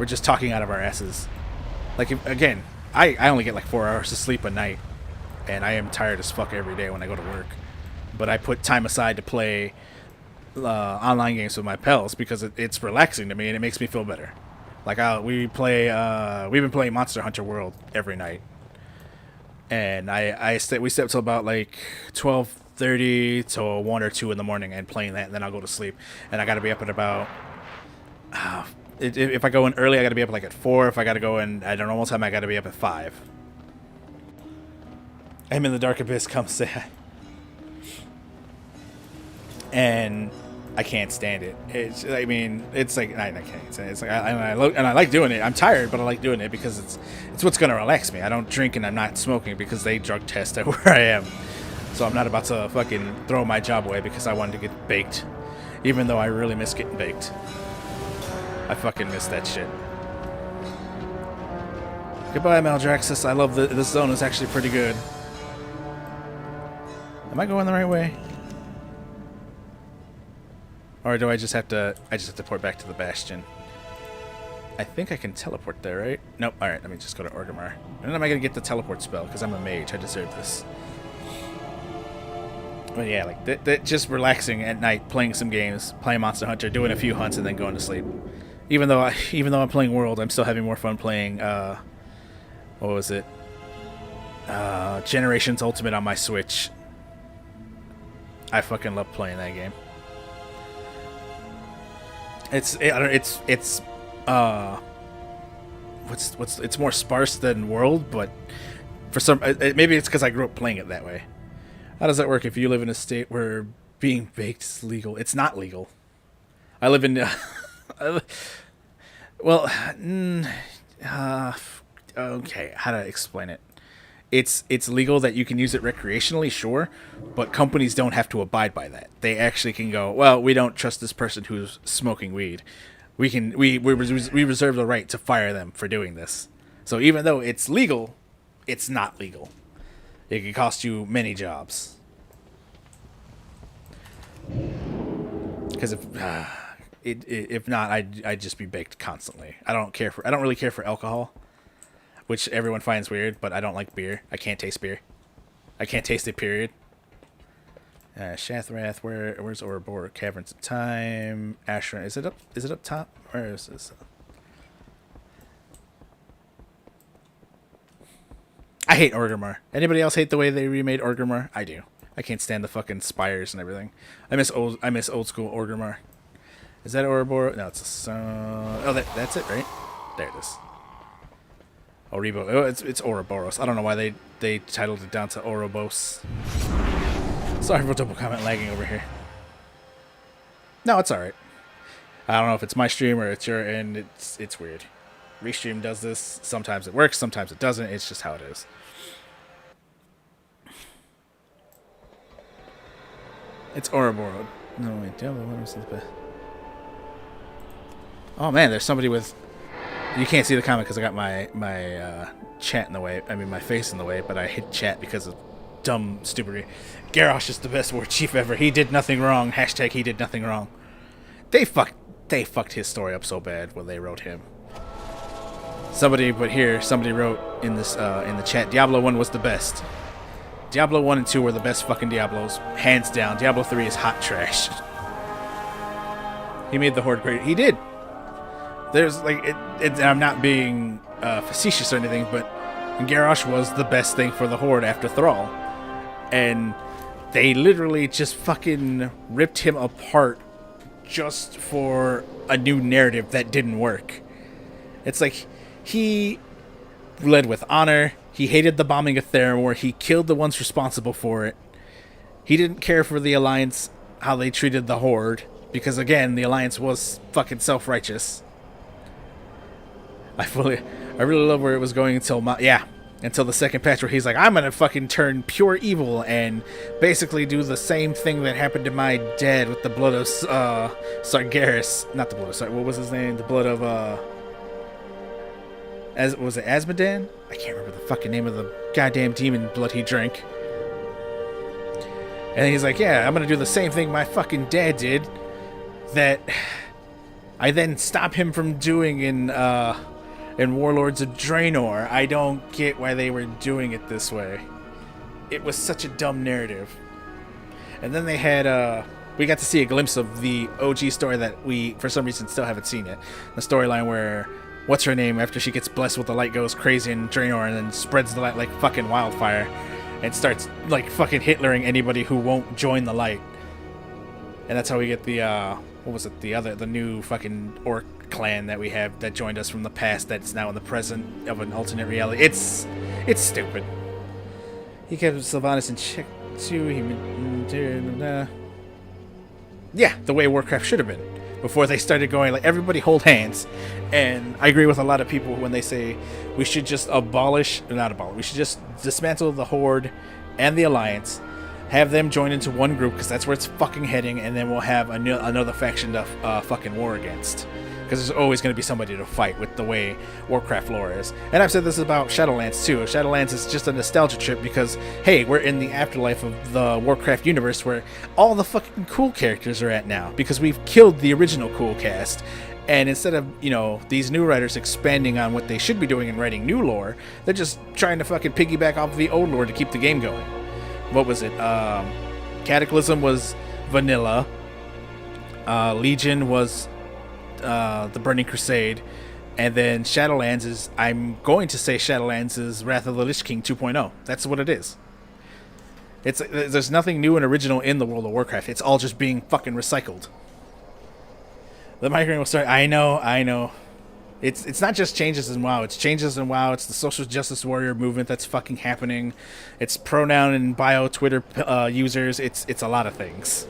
just talking out of our asses. Like, again, I only get like 4 hours of sleep a night, and I am tired as fuck every day when I go to work. But I put time aside to play online games with my pals because it's relaxing to me and it makes me feel better. Like, we've been playing Monster Hunter World every night, and we stay up till about like 12:30 to 1 or 2 in the morning and playing that, and then I'll go to sleep. And I got to be up at about... if I go in early, I got to be up like at 4. If I got to go in at a normal time, I got to be up at 5. I'm in the Dark Abyss, come say hi. And I can't stand it. It's like I can't stand it. It's like I like doing it. I'm tired, but I like doing it because it's what's gonna relax me. I don't drink and I'm not smoking because they drug test at where I am. So I'm not about to fucking throw my job away because I wanted to get baked. Even though I really miss getting baked. I fucking miss that shit. Goodbye, Maldraxxus. I love this zone is actually pretty good. Am I going the right way? Or do I just have to port back to the Bastion? I think I can teleport there, right? Nope. Alright, let me just go to Orgrimmar. When am I going to get the teleport spell? Because I'm a mage. I deserve this. But yeah, like that just relaxing at night, playing some games, playing Monster Hunter, doing a few hunts, and then going to sleep. Even though I'm playing World, I'm still having more fun playing. What was it? Generations Ultimate on my Switch. I fucking love playing that game. It's more sparse than World, but for some maybe it's because I grew up playing it that way. How does that work if you live in a state where being baked is legal? It's not legal. I live in. Well, okay. How to explain it? It's legal that you can use it recreationally, sure, but companies don't have to abide by that. They actually can go, well, we don't trust this person who's smoking weed. We reserve the right to fire them for doing this. So even though it's legal, it's not legal. It can cost you many jobs. Because if not, I'd just be baked constantly. I don't really care for alcohol, which everyone finds weird, but I don't like beer. I can't taste beer. I can't taste it, period. Shathrath, where's Ouroboros? Caverns of Time. Ashran, is it up top? Where is this? I hate Orgrimmar. Anybody else hate the way they remade Orgrimmar? I do. I can't stand the fucking spires and everything. I miss old school Orgrimmar. Is that Ouroboros? No, it's a that's it, right? There it is. Oribo. Oh, it's Ouroboros. I don't know why they titled it down to Ouroboros. Sorry for double comment lagging over here. No, it's alright. I don't know if it's my stream or it's your end. It's weird. Restream does this. Sometimes it works, sometimes it doesn't. It's just how it is. It's Ouroboros. No, wait. Diablo 1 was the best. Oh man, there's somebody with... You can't see the comment because I got my chat in the way. I mean, my face in the way, but I hit chat because of dumb, stupid... Garrosh is the best war chief ever. He did nothing wrong. Hashtag he did nothing wrong. They fucked his story up so bad when they wrote him. Somebody wrote in this in the chat, Diablo 1 was the best. Diablo 1 and 2 were the best fucking Diablos, hands down. Diablo 3 is hot trash. He made the Horde great. He did. There's like I'm not being facetious or anything, but Garrosh was the best thing for the Horde after Thrall, and they literally just fucking ripped him apart just for a new narrative that didn't work. It's like he led with honor. He hated the bombing of Theramore. He killed the ones responsible for it. He didn't care for the Alliance, how they treated the Horde, because again, the Alliance was fucking self-righteous. I really love where it was going until the second patch where he's like, I'm gonna fucking turn pure evil and basically do the same thing that happened to my dad with the blood of Sargeras. Not the blood of what was his name? The blood of was it Asmodan? I can't remember the fucking name of the goddamn demon blood he drank. And he's like, yeah, I'm gonna do the same thing my fucking dad did that I then stop him from doing in Warlords of Draenor. I don't get why they were doing it this way. It was such a dumb narrative. And then they had we got to see a glimpse of the OG story that we for some reason still haven't seen yet. The storyline where what's her name, after she gets blessed with the light, goes crazy in Draenor and then spreads the light like fucking wildfire and starts like fucking Hitlering anybody who won't join the light. And that's how we get the what was it, the new fucking orc clan that we have that joined us from the past that's now in the present of an alternate reality. It's stupid. He kept Sylvanas in check too. Yeah, the way Warcraft should have been before they started going like everybody hold hands. And I agree with a lot of people when they say we should just we should just dismantle the Horde and the Alliance, have them join into one group because that's where it's fucking heading, and then we'll have another faction to fucking war against. Because there's always going to be somebody to fight with the way Warcraft lore is. And I've said this about Shadowlands too. Shadowlands is just a nostalgia trip because, hey, we're in the afterlife of the Warcraft universe where all the fucking cool characters are at now. Because we've killed the original cool cast. And instead of, these new writers expanding on what they should be doing and writing new lore, they're just trying to fucking piggyback off the old lore to keep the game going. What was it? Cataclysm was vanilla. Legion was the Burning Crusade, and then Shadowlands is, I'm going to say Shadowlands is Wrath of the Lich King 2.0. That's what it is. There's nothing new and original in the World of Warcraft. It's all just being fucking recycled. The migraine will start. I know. It's not just changes in WoW. It's changes in WoW. It's the social justice warrior movement that's fucking happening. It's pronoun and bio Twitter users. It's a lot of things.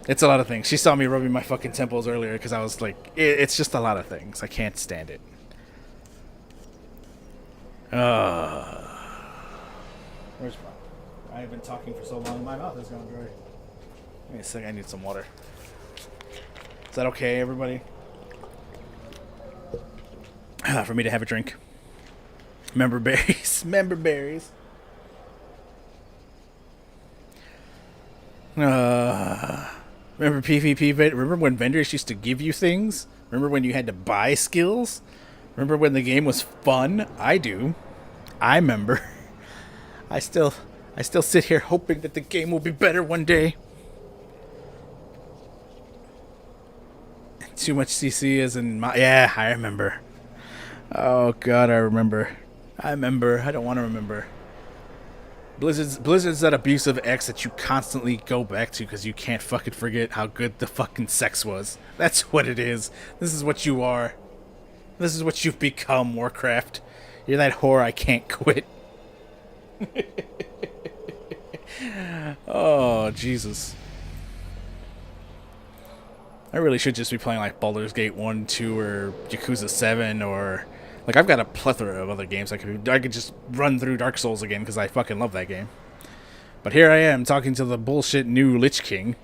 It's a lot of things. She saw me rubbing my fucking temples earlier because I was like, it's just a lot of things. I can't stand it. Where's my... I have been talking for so long, my mouth is going dry. Give me a second, I need some water. Is that okay, everybody? For me to have a drink. Member berries. Member berries. Remember PvP? Remember when vendors used to give you things? Remember when you had to buy skills? Remember when the game was fun? I do. I remember. I still sit here hoping that the game will be better one day. Too much CC is in my... Yeah, I remember. Oh god, I remember. I don't want to remember. Blizzard's that abusive ex that you constantly go back to because you can't fucking forget how good the fucking sex was. That's what it is. This is what you are. This is what you've become, Warcraft. You're that whore I can't quit. Oh, Jesus. I really should just be playing like Baldur's Gate 1, 2, or Yakuza 7, or... Like, I've got a plethora of other games I could just run through Dark Souls again, because I fucking love that game. But here I am, talking to the bullshit new Lich King.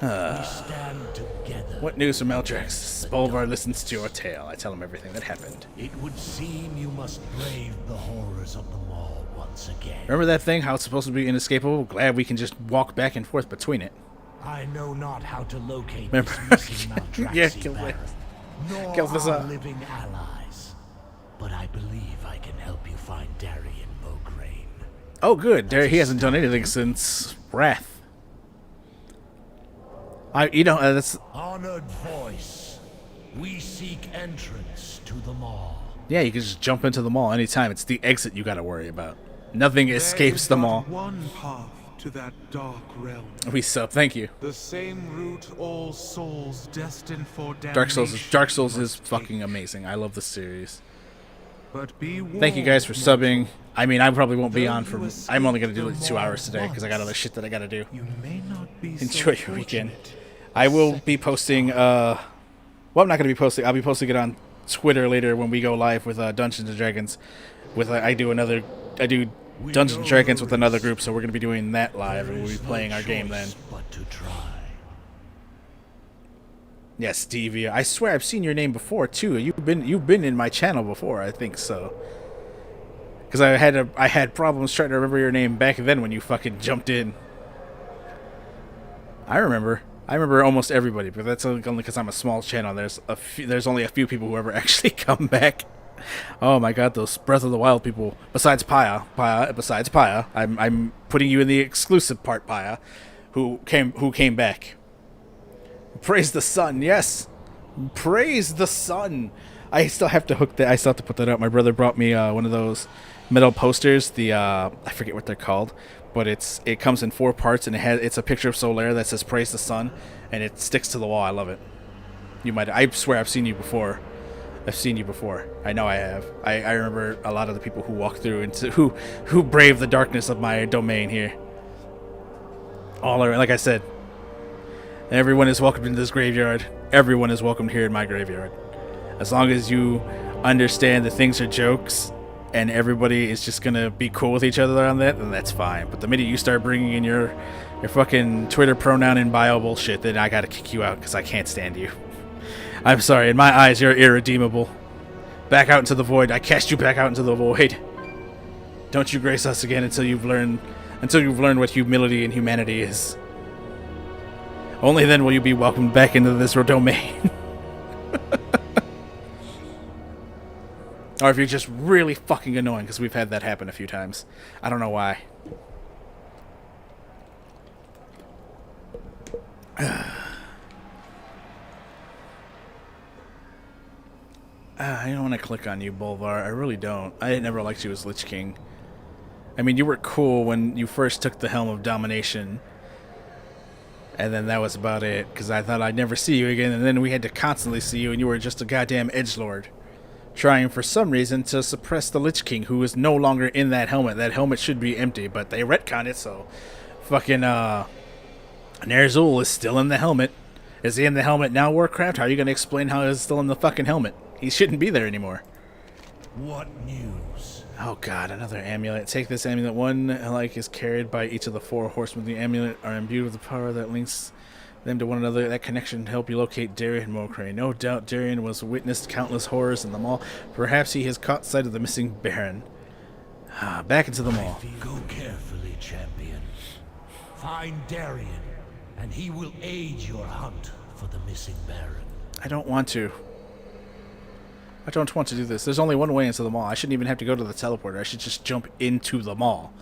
We stand together. What news from Eldrax? Bolvar listens to your tale. I tell him everything that happened. It would seem you must brave the horrors of the Maw once again. Remember that thing, how it's supposed to be inescapable? Glad we can just walk back and forth between it. I know not how to locate Remember? this missing Maldraxi Yeah, kill Baron, this. nor Kill this our up. living allies. But I believe I can help you find Darien Beaugrain. Oh, good. He hasn't done anything since Wrath. That's... Honored voice, we seek entrance to the Maw. Yeah, you can just jump into the mall anytime. It's the exit you gotta worry about. Nothing escapes the mall. One path to that dark realm. We sub, thank you. The same route all souls destined for Dark damnation Souls is must fucking take. amazing. I love this series. But be Thank you guys for warned, subbing. I mean, I probably won't be Though on you for... escaped I'm only gonna do the like 2 hours today Maw because I got other once, shit that I gotta do. You may not be Enjoy so your weekend. fortunate. I will be posting, well, I'm not gonna be posting... I'll be posting it on Twitter later when we go live with Dungeons & Dragons. I do Dungeons & Dragons with another group, so we're gonna be doing that live, and we'll be playing our game then. But to try. Yes, Stevia. I swear I've seen your name before too. You've been in my channel before, I think so. Because I had problems trying to remember your name back then when you fucking jumped in. I remember almost everybody, but that's only because I'm a small channel. There's only a few people who ever actually come back. Oh my god, those Breath of the Wild people. Besides Paya, I'm putting you in the exclusive part, Paya, who came back. Praise the sun, yes. Praise the sun. I still have to put that out. My brother brought me one of those metal posters. I forget what they're called, but it comes in 4 parts, and it's a picture of Solaire that says "Praise the Sun," and it sticks to the wall. I love it. I swear I've seen you before. I know I have. I remember a lot of the people who walked through into who braved the darkness of my domain here. Like I said, everyone is welcomed in this graveyard. Everyone is welcomed here in my graveyard. As long as you understand that things are jokes and everybody is just gonna be cool with each other on that, then that's fine. But the minute you start bringing in your fucking Twitter pronoun and bio bullshit, then I gotta kick you out because I can't stand you. I'm sorry, in my eyes, you're irredeemable. Back out into the void. I cast you back out into the void. Don't you grace us again until you've learned what humility and humanity is. Only then will you be welcomed back into this domain. Or if you're just really fucking annoying, because we've had that happen a few times. I don't know why. I don't want to click on you, Bolvar. I really don't. I never liked you as Lich King. I mean, you were cool when you first took the helm of domination. And then that was about it, because I thought I'd never see you again, and then we had to constantly see you, and you were just a goddamn edgelord. Trying for some reason to suppress the Lich King, who is no longer in that helmet. That helmet should be empty, but they retconned it, so fucking Nerzul is still in the helmet. Is he in the helmet now, Warcraft? How are you going to explain how he's still in the fucking helmet? He shouldn't be there anymore. What news? Oh god, another amulet. Take this amulet. One alike is carried by each of the 4 horsemen. The amulet are imbued with the power that links them to one another. That connection can help you locate Darian Mokrane. No doubt Darian was witnessed countless horrors in the mall. Perhaps he has caught sight of the missing Baron. Back into the mall. Go carefully, champion. Find Darian, and he will aid your hunt for the missing Baron. I don't want to. I don't want to do this. There's only one way into the mall. I shouldn't even have to go to the teleporter. I should just jump into the mall.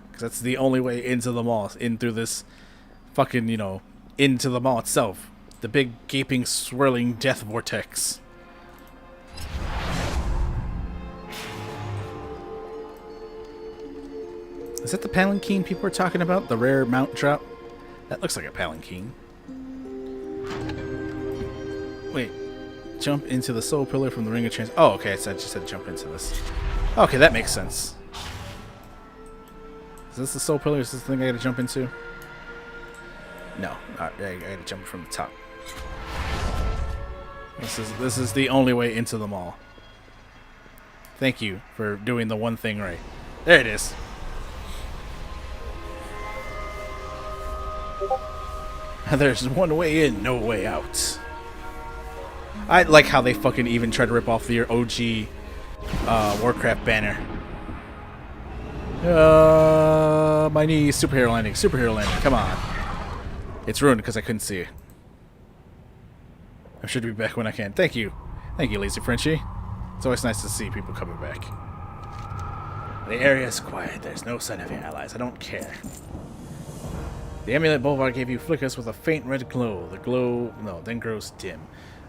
Because that's the only way into the mall. In through this fucking, you know, into the mall itself. The big, gaping, swirling death vortex. Is that the Palanquin people are talking about? The rare mount drop? That looks like a Palanquin. Wait. Jump into the soul pillar from the ring of trans. Oh, okay. So I just said jump into this. Okay, that makes sense. Is this the soul pillar? Is this the thing I gotta jump into? No. I gotta jump from the top. This is the only way into the mall. Thank you for doing the one thing right. There it is. There's one way in, no way out. I like how they fucking even try to rip off the OG Warcraft banner. My knee, superhero landing, come on. It's ruined because I couldn't see it. I should be back when I can. Thank you, Lazy Frenchie. It's always nice to see people coming back. The area is quiet. There's no sign of your allies. I don't care. The amulet Boulevard gave you flickers with a faint red glow. The glow, then grows dim.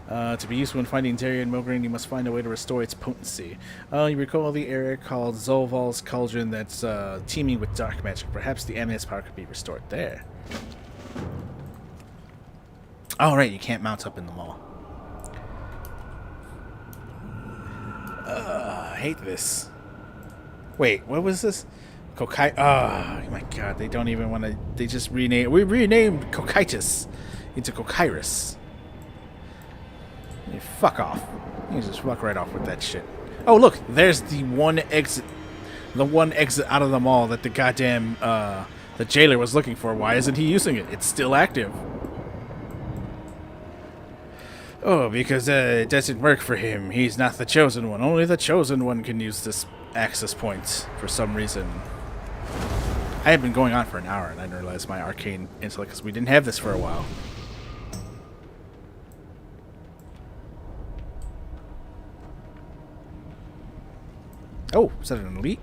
To be useful in finding Darian Mokrane, you must find a way to restore its potency. You recall the area called Zolval's Cauldron that's teeming with dark magic. Perhaps the amulet's power could be restored there. Oh, right, you can't mount up in the mall. I hate this. Wait, what was this? Kokai. Oh my god, they don't even want to. They just rename. We renamed Kokaitis into Kokairis. Fuck off. You can just fuck right off with that shit. Oh, look, there's the one exit. The one exit out of the mall that the goddamn the jailer was looking for. Why isn't he using it? It's still active. Oh, because it doesn't work for him. He's not the chosen one. Only the chosen one can use this access point for some reason. I had been going on for an hour and I didn't realize my arcane intellect, because we didn't have this for a while. Oh, is that an elite?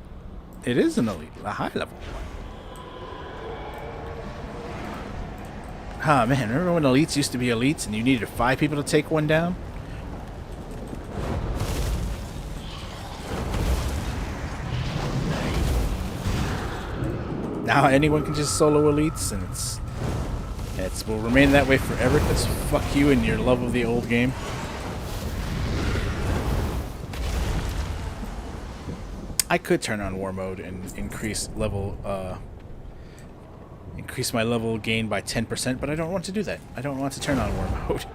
It is an elite, a high level one. Ah, man, remember when elites used to be elites and you needed 5 people to take one down? Now anyone can just solo elites, and it will remain that way forever, because fuck you and your love of the old game. I could turn on war mode and increase my level gain by 10%, but I don't want to do that. I don't want to turn on war mode.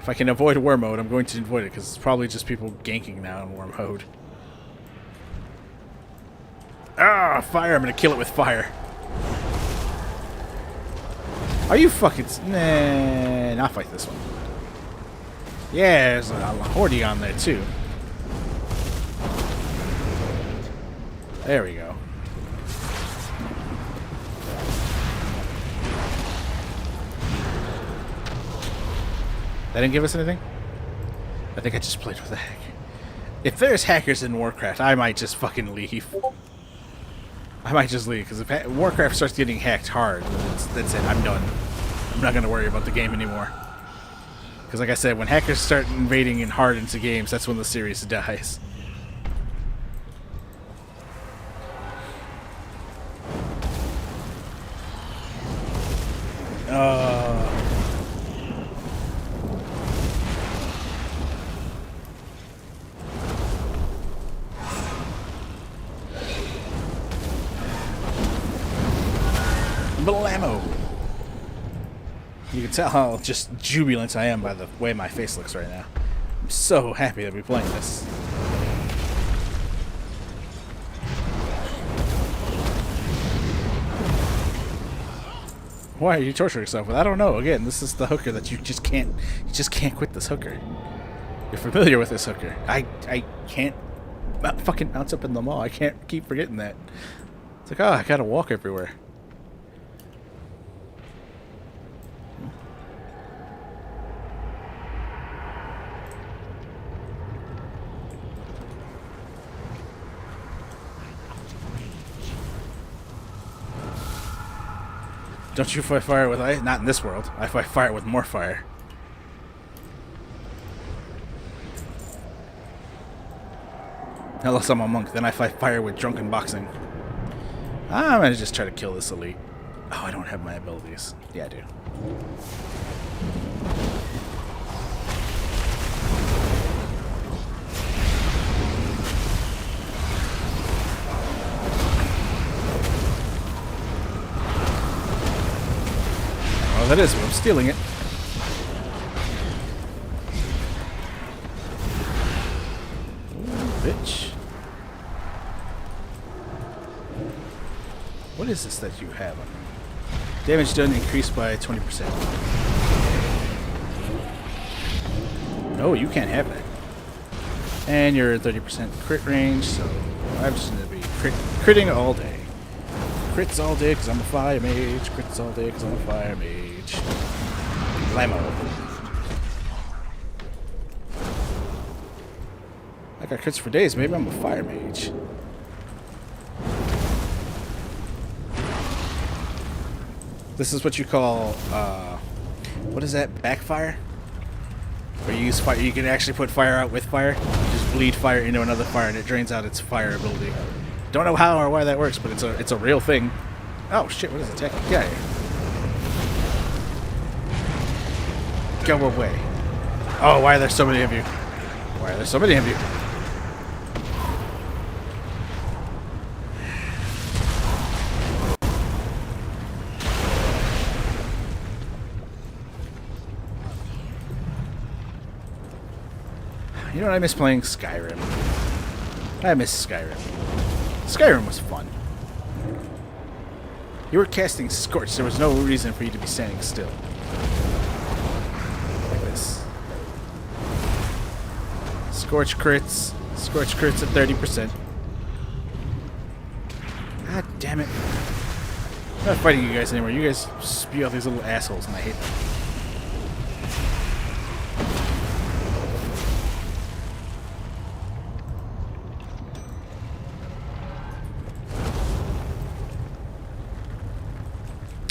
If I can avoid war mode, I'm going to avoid it, because it's probably just people ganking now in war mode. Ah, fire! I'm gonna kill it with fire. Are you fucking... Nah, I'll fight this one. Yeah, there's a horde on there, too. There we go. That didn't give us anything? I think I just played with a hack. If there's hackers in Warcraft, I might just fucking leave. I might just leave, because if Warcraft starts getting hacked hard, that's it, I'm done. I'm not going to worry about the game anymore. Because like I said, when hackers start invading and hard into games, that's when the series dies. Blammo! You can tell how just jubilant I am by the way my face looks right now. I'm so happy to be playing this. Why are you torturing yourself with? I don't know. Again, this is the hooker that you just can't quit this hooker. You're familiar with this hooker. I can't fucking bounce up in the mall. I can't keep forgetting that. It's like, oh, I gotta walk everywhere. Don't you fight fire with ice? Not in this world. I fight fire with more fire. Unless I'm a monk, then I fight fire with drunken boxing. I'm gonna just try to kill this elite. Oh, I don't have my abilities. Yeah, I do. Oh, that is, but I'm stealing it. Bitch. What is this that you have on me? Damage done increased by 20%. No, you can't have that. And you're at 30% crit range, so I'm just going to be critting all day. Crits all day because I'm a fire mage. Crits all day because I'm a fire mage. Blammo. I got crits for days. Maybe I'm a fire mage. This is what you call, what is that? Backfire? Where you use fire. You can actually put fire out with fire. You just bleed fire into another fire, and it drains out its fire ability. Don't know how or why that works, but it's a real thing. Oh shit! What is attacking? Get out of here. Go away. Oh, why are there so many of you? Why are there so many of you? You know what? I miss playing Skyrim. I miss Skyrim. Skyrim was fun. You were casting Scorch. There was no reason for you to be standing still. Like this. Scorch crits. Scorch crits at 30%. God damn it. I'm not fighting you guys anymore. You guys spew out these little assholes and I hate them.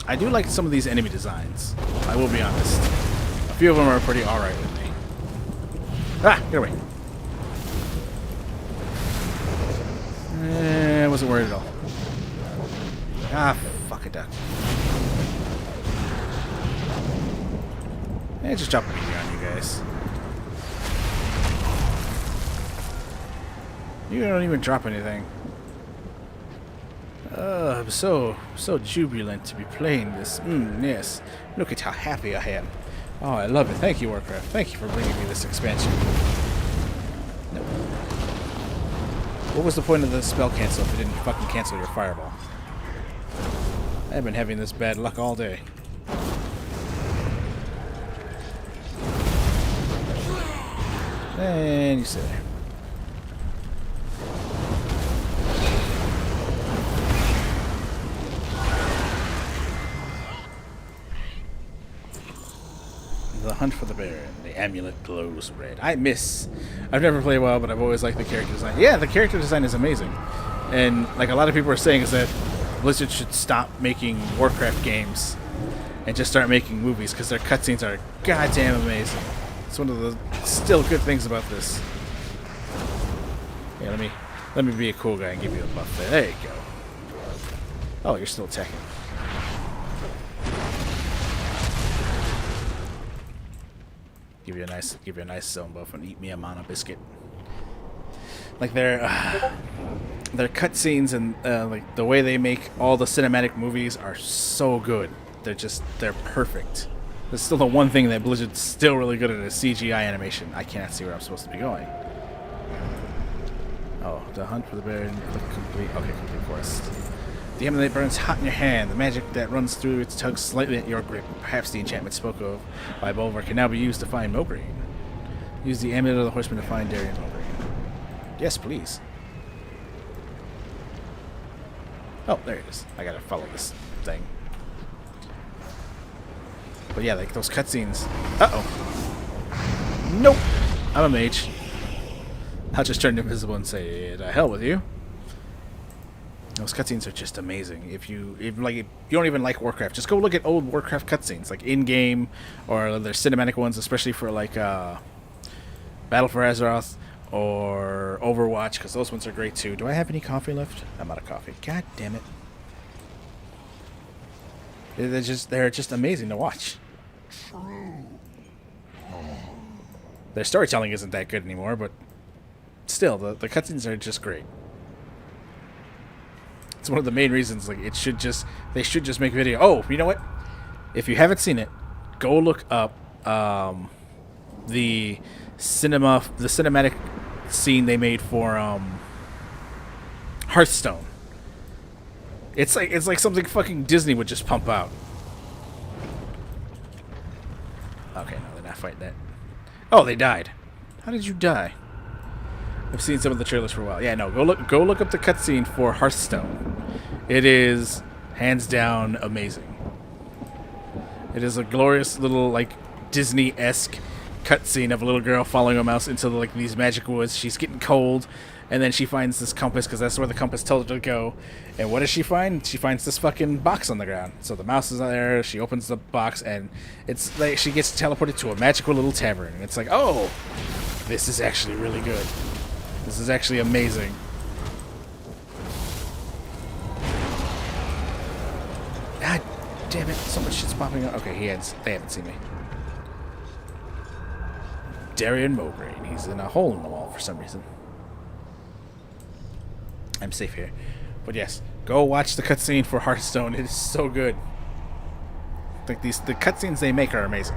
I do like some of these enemy designs. I will be honest. A few of them are pretty alright with me. Ah! Get away. I wasn't worried at all. Ah, fuck a duck. Just drop a meteor on you guys. You don't even drop anything. I'm so jubilant to be playing this. Yes. Look at how happy I am. Oh, I love it. Thank you, Warcraft. Thank you for bringing me this expansion. No. What was the point of the spell cancel if it didn't fucking cancel your fireball? I've been having this bad luck all day. And you sit there. The Hunt for the Baron. The amulet glows red. I've never played WoW, but I've always liked the character design. Yeah, the character design is amazing. And like a lot of people are saying is that Blizzard should stop making Warcraft games and just start making movies because their cutscenes are goddamn amazing. It's one of the still good things about this. Yeah, let me be a cool guy and give you a buff there. There you go. Oh, you're still attacking. Give you a nice zone buff and eat me a mana biscuit. Like they're their cutscenes and like the way they make all the cinematic movies are so good. They're perfect. There's still the one thing that Blizzard's still really good at is CGI animation. I cannot see where I'm supposed to be going. Oh, the hunt for the bear. Click complete. Okay, complete quest. The emblem that burns hot in your hand. The magic that runs through its tugs slightly at your grip. Perhaps the enchantment spoke of by Bolvar can now be used to find Mograine. Use the amulet of the horseman to find Darien Mograine. Yes, please. Oh, there it is. I gotta follow this thing. But yeah, like those cutscenes. Uh-oh. Nope. I'm a mage. I'll just turn invisible and say, "The hell with you." Those cutscenes are just amazing. If you don't even like Warcraft, just go look at old Warcraft cutscenes, like in-game or their cinematic ones, especially for like Battle for Azeroth or Overwatch, because those ones are great too. Do I have any coffee left? I'm out of coffee. God damn it. They're just amazing to watch. Their storytelling isn't that good anymore, but still, the cutscenes are just great. It's one of the main reasons. Like, they should just make video. Oh, you know what? If you haven't seen it, go look up the cinematic scene they made for Hearthstone. It's like something fucking Disney would just pump out. Okay, no, they're not fighting that. Oh, they died. How did you die? I've seen some of the trailers for a while. Yeah, no, go look up the cutscene for Hearthstone. It is hands down amazing. It is a glorious little like Disney-esque cutscene of a little girl following a mouse into like these magic woods. She's getting cold, and then she finds this compass because that's where the compass told her to go. And what does she find? She finds this fucking box on the ground. So the mouse is there. She opens the box, and it's like she gets teleported to a magical little tavern. And it's like, oh, this is actually really good. This is actually amazing. God damn it! So much shit's popping up. Okay, they haven't seen me. Darien Mograine. He's in a hole in the wall for some reason. I'm safe here. But yes, go watch the cutscene for Hearthstone. It is so good. Like the cutscenes they make are amazing.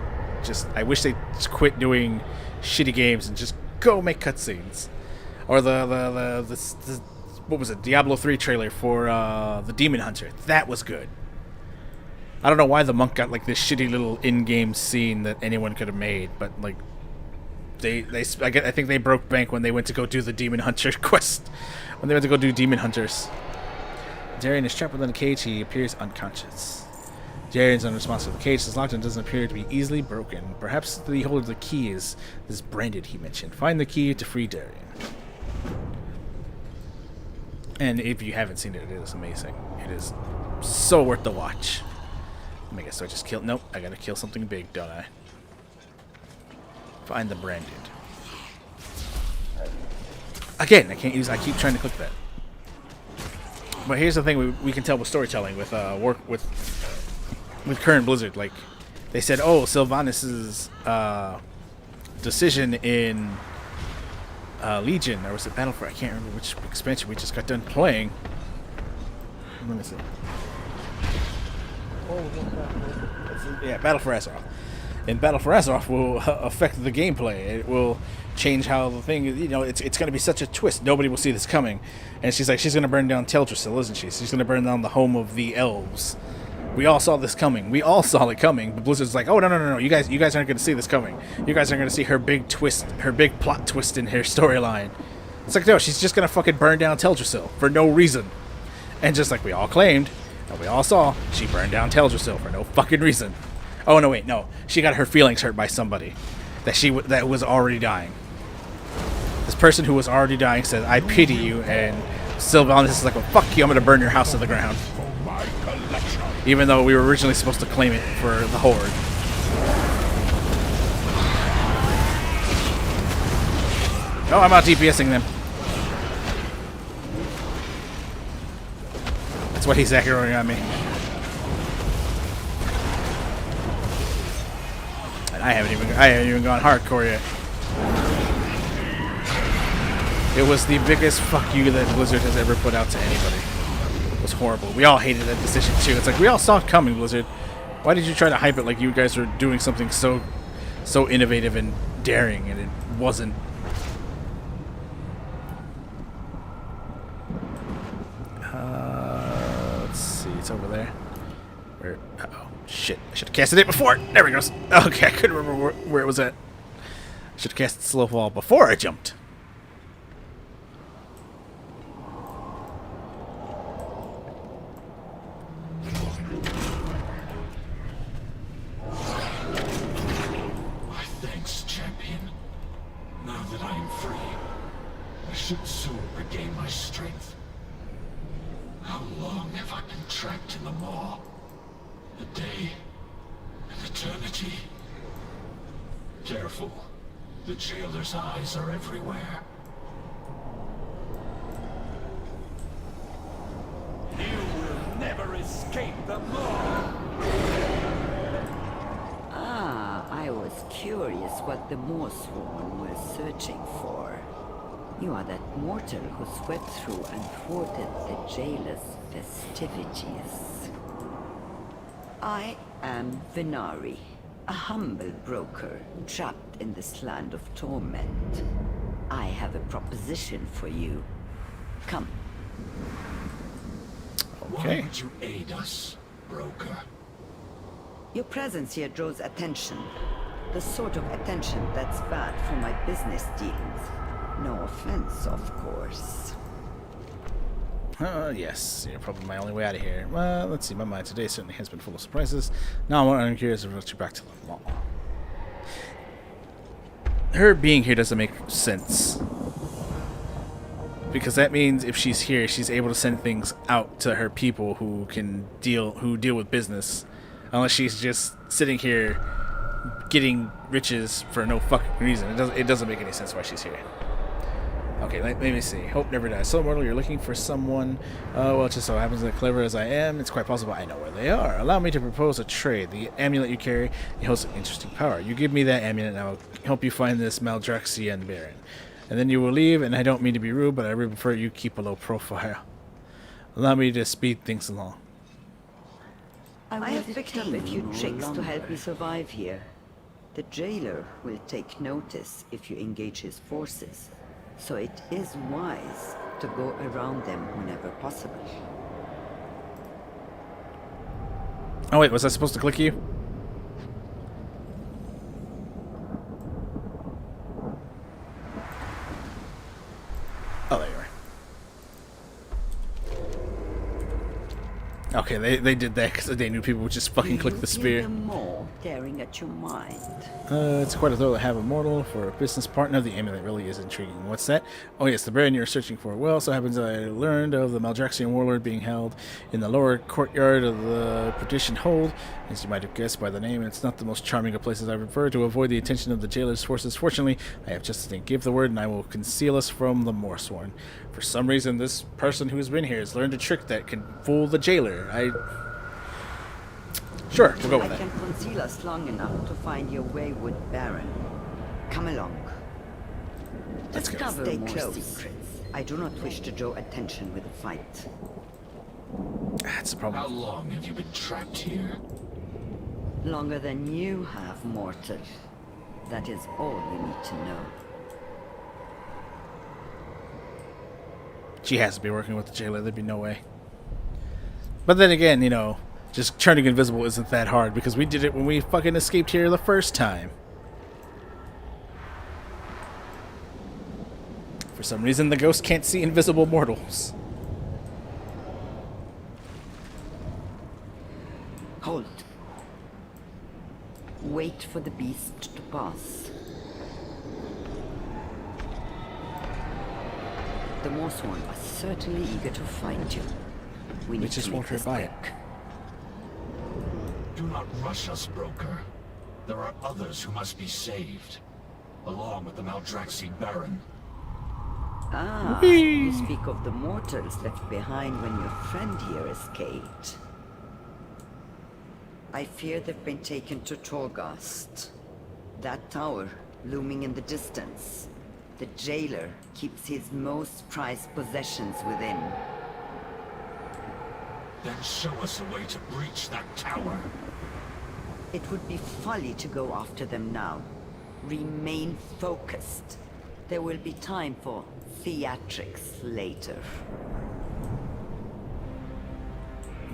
I wish they just quit doing shitty games and just go make cutscenes. Or the what was it? Diablo 3 trailer for the Demon Hunter. That was good. I don't know why the monk got like this shitty little in-game scene that anyone could have made, but like I think they broke bank when they went to go do the Demon Hunter quest. When they went to go do Demon Hunters. Darien is trapped within a cage. He appears unconscious. Darien's unresponsive. The cage is locked and doesn't appear to be easily broken. Perhaps the holder of the key is branded, he mentioned. Find the key to free Darien. And if you haven't seen it, it is amazing. It is so worth the watch. I guess I just kill. Nope, I gotta kill something big, don't I? Find the branded. Again, I keep trying to click that. But here's the thing: we can tell with storytelling, with current Blizzard. Like they said, oh, Sylvanas' decision in Legion, or was it Battle for? I can't remember which expansion we just got done playing. Let me see. Yeah, Battle for Azeroth. And Battle for Azeroth will affect the gameplay. It will change how the thing, it's going to be such a twist. Nobody will see this coming. And she's going to burn down Teldrassil, isn't she? She's going to burn down the home of the elves. We all saw this coming. We all saw it coming. But Blizzard's like, oh, no. You guys aren't going to see this coming. You guys aren't going to see her big twist, her big plot twist in her storyline. It's like, no, she's just going to fucking burn down Teldrassil for no reason. And just like we all claimed, and we all saw, she burned down Teldrassil for no fucking reason. Oh, no, wait, no. She got her feelings hurt by somebody that was already dying. This person who was already dying said, I pity you, and Sylvanas is like, well, fuck you, I'm going to burn your house to the ground. Even though we were originally supposed to claim it for the Horde. Oh, I'm out DPSing them. That's why he's aggroing on me. And I haven't even gone hardcore yet. It was the biggest fuck you that Blizzard has ever put out to anybody. It was horrible. We all hated that decision too. It's like we all saw it coming, Blizzard. Why did you try to hype it like you guys were doing something so innovative and daring, and it wasn't? Let's see. It's over there. Where? Uh-oh. Shit. I should have casted it before. There it goes. Okay, I couldn't remember where it was at. I should have casted slow fall before I jumped. My thanks, champion. Now that I am free, I should soon regain my strength. How long have I been trapped in the maw? A day? An eternity? Careful. The jailer's eyes are everywhere. You will never escape the maw! Ah, I was curious what the Morsworn was searching for. You are that mortal who swept through and thwarted the jailer's festivities. I am Venari, a humble broker trapped in this land of torment. I have a proposition for you. Come. Why would you aid us, broker? Your presence here draws attention. The sort of attention that's bad for my business dealings. No offense, of course. Yes, you're probably my only way out of here. Well, let's see, my mind today certainly has been full of surprises. Now I'm curious if you back to the law. Her being here doesn't make sense. Because that means if she's here, she's able to send things out to her people who deal with business. Unless she's just sitting here getting riches for no fucking reason. It doesn't make any sense why she's here. Okay, let me see. Hope never dies. So, mortal, you're looking for someone. Well, it just so happens that clever as I am, it's quite possible I know where they are. Allow me to propose a trade. The amulet you carry holds an interesting power. You give me that amulet, and I'll help you find this Maldraxian Baron. And then you will leave, and I don't mean to be rude, but I really prefer you keep a low profile. Allow me to speed things along. I have picked up a few tricks to help me survive here. The jailer will take notice if you engage his forces. So it is wise to go around them whenever possible. Oh wait, was I supposed to click you? Oh, there you are. Okay, they did that because they knew people would just fucking click the spear. More daring at your mind. It's quite a thrill to have a mortal for a business partner. The amulet really is intriguing. What's that? Oh yes, the Baron you're searching for. Well, so happens I learned of the Maldraxian warlord being held in the lower courtyard of the Perdition Hold. As you might have guessed by the name, it's not the most charming of places I prefer to avoid the attention of the jailer's forces. Fortunately, I have just to think. Give the word and I will conceal us from the Morsworn. For some reason, this person who's been here has learned a trick that can fool the jailer. Sure, we'll go with I that. can conceal us long enough to find your wayward Baron. Come along. Let's go. Stay close. I do not wish to draw attention with a fight. That's the How problem. long have you been trapped here? Longer than you have, mortal. That is all you need to know. She has to be working with the jailer. There'd be no way. But then again, you know, just turning invisible isn't that hard because we did it when we fucking escaped here the first time. For some reason, the ghost can't see invisible mortals. Hold. Wait for the beast to pass. The Morsworn are certainly eager to find you. We need just to won't make this hurt by it. quick. Do not rush us, broker. There are others who must be saved, along with the Maldraxi Baron. Ah, you speak of the mortals left behind when your friend here escaped. I fear they've been taken to Torghast. That tower, looming in the distance. The jailer keeps his most prized possessions within. Then show us a way to breach that tower. It would be folly to go after them now. Remain focused. There will be time for theatrics later.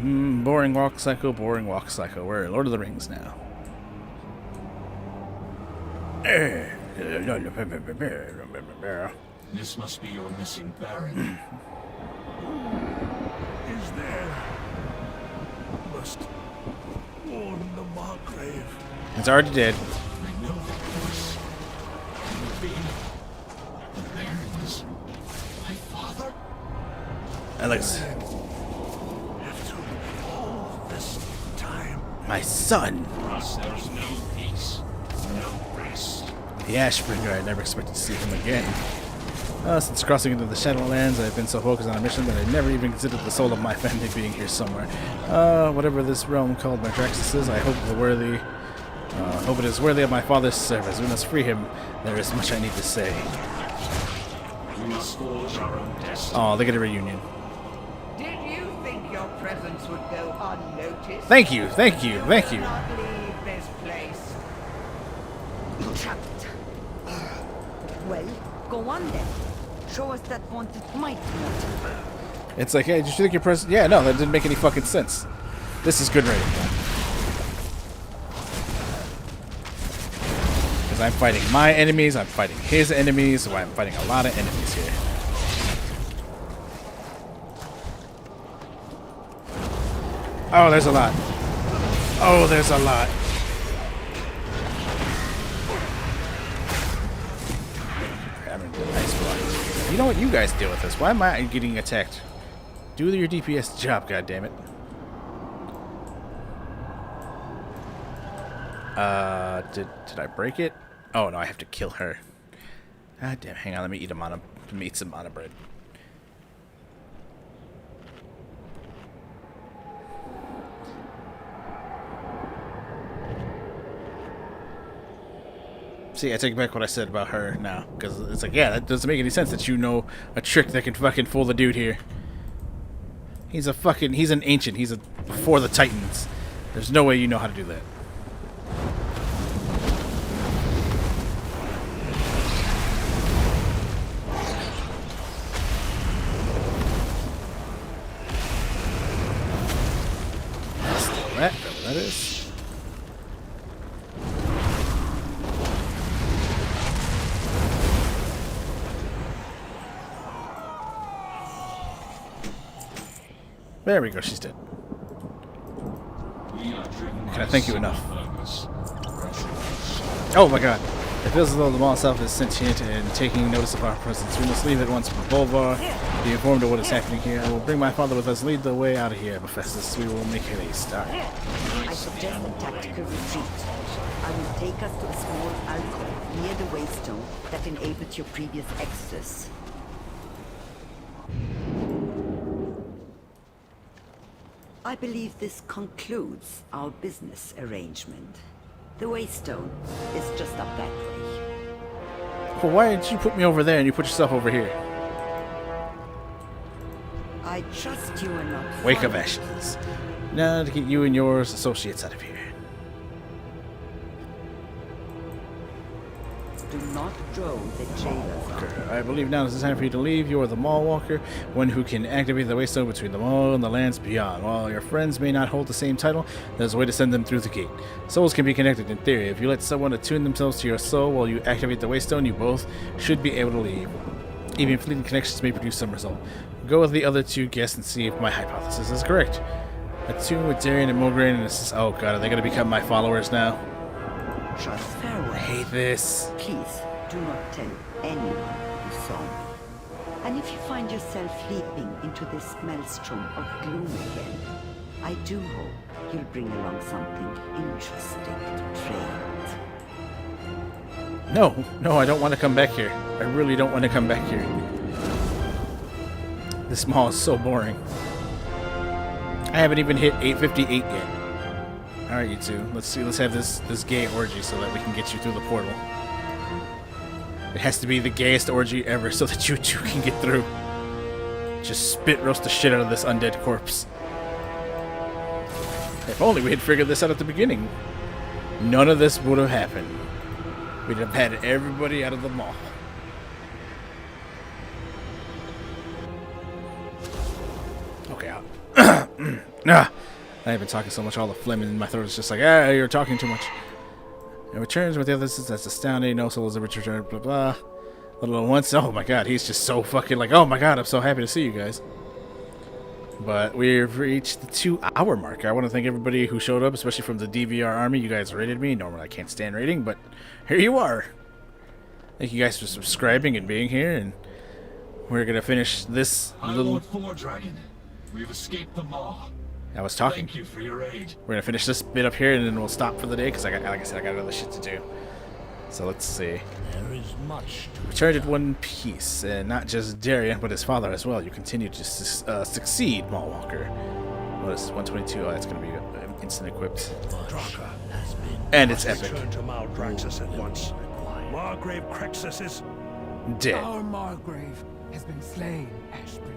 Boring walk cycle, boring walk cycle. We're in Lord of the Rings now. This must be your missing Baron. Is there? Must warn the Margrave. It's already dead. I know that voice. Can it be the Baron's my father? Alex, After all this time, my son. for us there's no peace, no rest. The Ashbringer, I never expected to see him again. Since crossing into the Shadowlands, I've been so focused on a mission that I never even considered the soul of my family being here somewhere. Whatever this realm called Madraxis is, I hope it is worthy of my father's service. We must free him. There is much I need to say. We must forge our own destiny. Oh, look at a reunion. Did you think your presence would go unnoticed? Thank you, thank you, thank you. Do not leave this place. Trapped. Well, go on then. Show us that wanted might, mortal. It's like, hey, did you think your presence? Yeah, no, that didn't make any fucking sense. This is good writing. Because I'm fighting my enemies, I'm fighting his enemies, so I'm fighting a lot of enemies here. Oh, there's a lot. Oh, there's a lot. I'm in a nice block. You know what? You guys deal with this. Why am I getting attacked? Do your DPS job, goddammit. Did I break it? Oh no, I have to kill her. God damn, hang on, let me eat some mana bread. See, I take back what I said about her now, because it's like, yeah, that doesn't make any sense that you know a trick that can fucking fool the dude here. He's an ancient, he's before the Titans. There's no way you know how to do that. That, whatever that is. There we go, she's dead. Can I thank you enough? Oh my god. It feels as though the mall itself is sentient and taking notice of our presence. We must leave at once for Bolvar. Be informed of what is happening here. I will bring my father with us. Lead the way out of here, Mephistus. We will make it a start. I suggest a tactical retreat. I will take us to a small alcove near the waystone that enabled your previous exodus. I believe this concludes our business arrangement. The waystone is just up that way. Well, why did you put me over there and you put yourself over here? I trust you are not. Wake of Ashes. Now to get you and yours associates out of here. Do not draw the jailer's Walker, I believe now is the time for you to leave. You are the Mall Walker, one who can activate the waystone between the Mall and the lands beyond. While your friends may not hold the same title, there's a way to send them through the gate. Souls can be connected in theory. If you let someone attune themselves to your soul while you activate the waystone, you both should be able to leave. Even fleeting connections may produce some result. Go with the other two guests and see if my hypothesis is correct. Attune with Darian and Mulgrain and assist. Oh god, are they going to become my followers now? trust. Farewell. I hate this. Please, do not tell anyone you saw me. And if you find yourself leaping into this maelstrom of gloom again, I do hope you'll bring along something interesting to trade. No, I don't want to come back here. I really don't want to come back here. This mall is so boring. I haven't even hit 858 yet. Alright, you two. Let's have this gay orgy so that we can get you through the portal. It has to be the gayest orgy ever so that you two can get through. Just spit roast the shit out of this undead corpse. If only we had figured this out at the beginning. None of this would have happened. We'd have had everybody out of the mall. Okay, I've been talking so much, all the phlegm in my throat is just like, you're talking too much. It returns with the others, that's astounding, no souls ever returned, blah blah. Little once, oh my god, he's just so fucking like, oh my god, I'm so happy to see you guys. But we've reached the 2-hour mark. I want to thank everybody who showed up, especially from the DVR army. You guys rated me. Normally I can't stand rating, but here you are. Thank you guys for subscribing and being here, and we're gonna finish this little... Lord Dragon. We've escaped the maw. I was talking. Thank you for your aid. We're gonna finish this bit up here, and then we'll stop for the day, because like I said, I got other shit to do. So let's see. There is much to Returned in one piece, and not just Darian, but his father as well. You continue to succeed, Mallwalker. What is 122? Oh, that's gonna be instant equipped. Draka has been. And it's epic. Return to Maldraxxus at once. Margrave Crexus is Dead. Our Margrave has been slain, Ashbringer.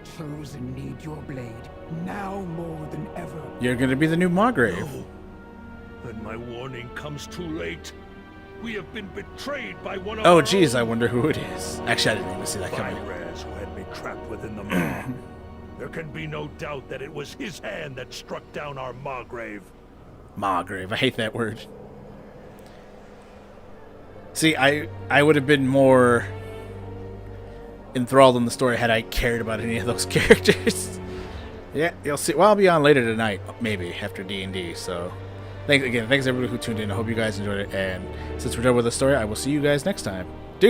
The chosen need your blade, now more than ever. You're gonna be the new Margrave. no. Then my warning comes too late. We have been betrayed by one of Oh, our geez, I own. wonder who it is. Actually, I didn't even see that coming. Vyrez, who had me trapped within the maw. There can be no doubt that it was his hand that struck down our Margrave. Margrave. I hate that word. See, I would have been more enthralled in the story had I cared about any of those characters. Yeah, you'll see. Well, I'll be on later tonight, maybe, after D&D, so... Thanks everybody who tuned in. I hope you guys enjoyed it, and since we're done with the story, I will see you guys next time. Deuces!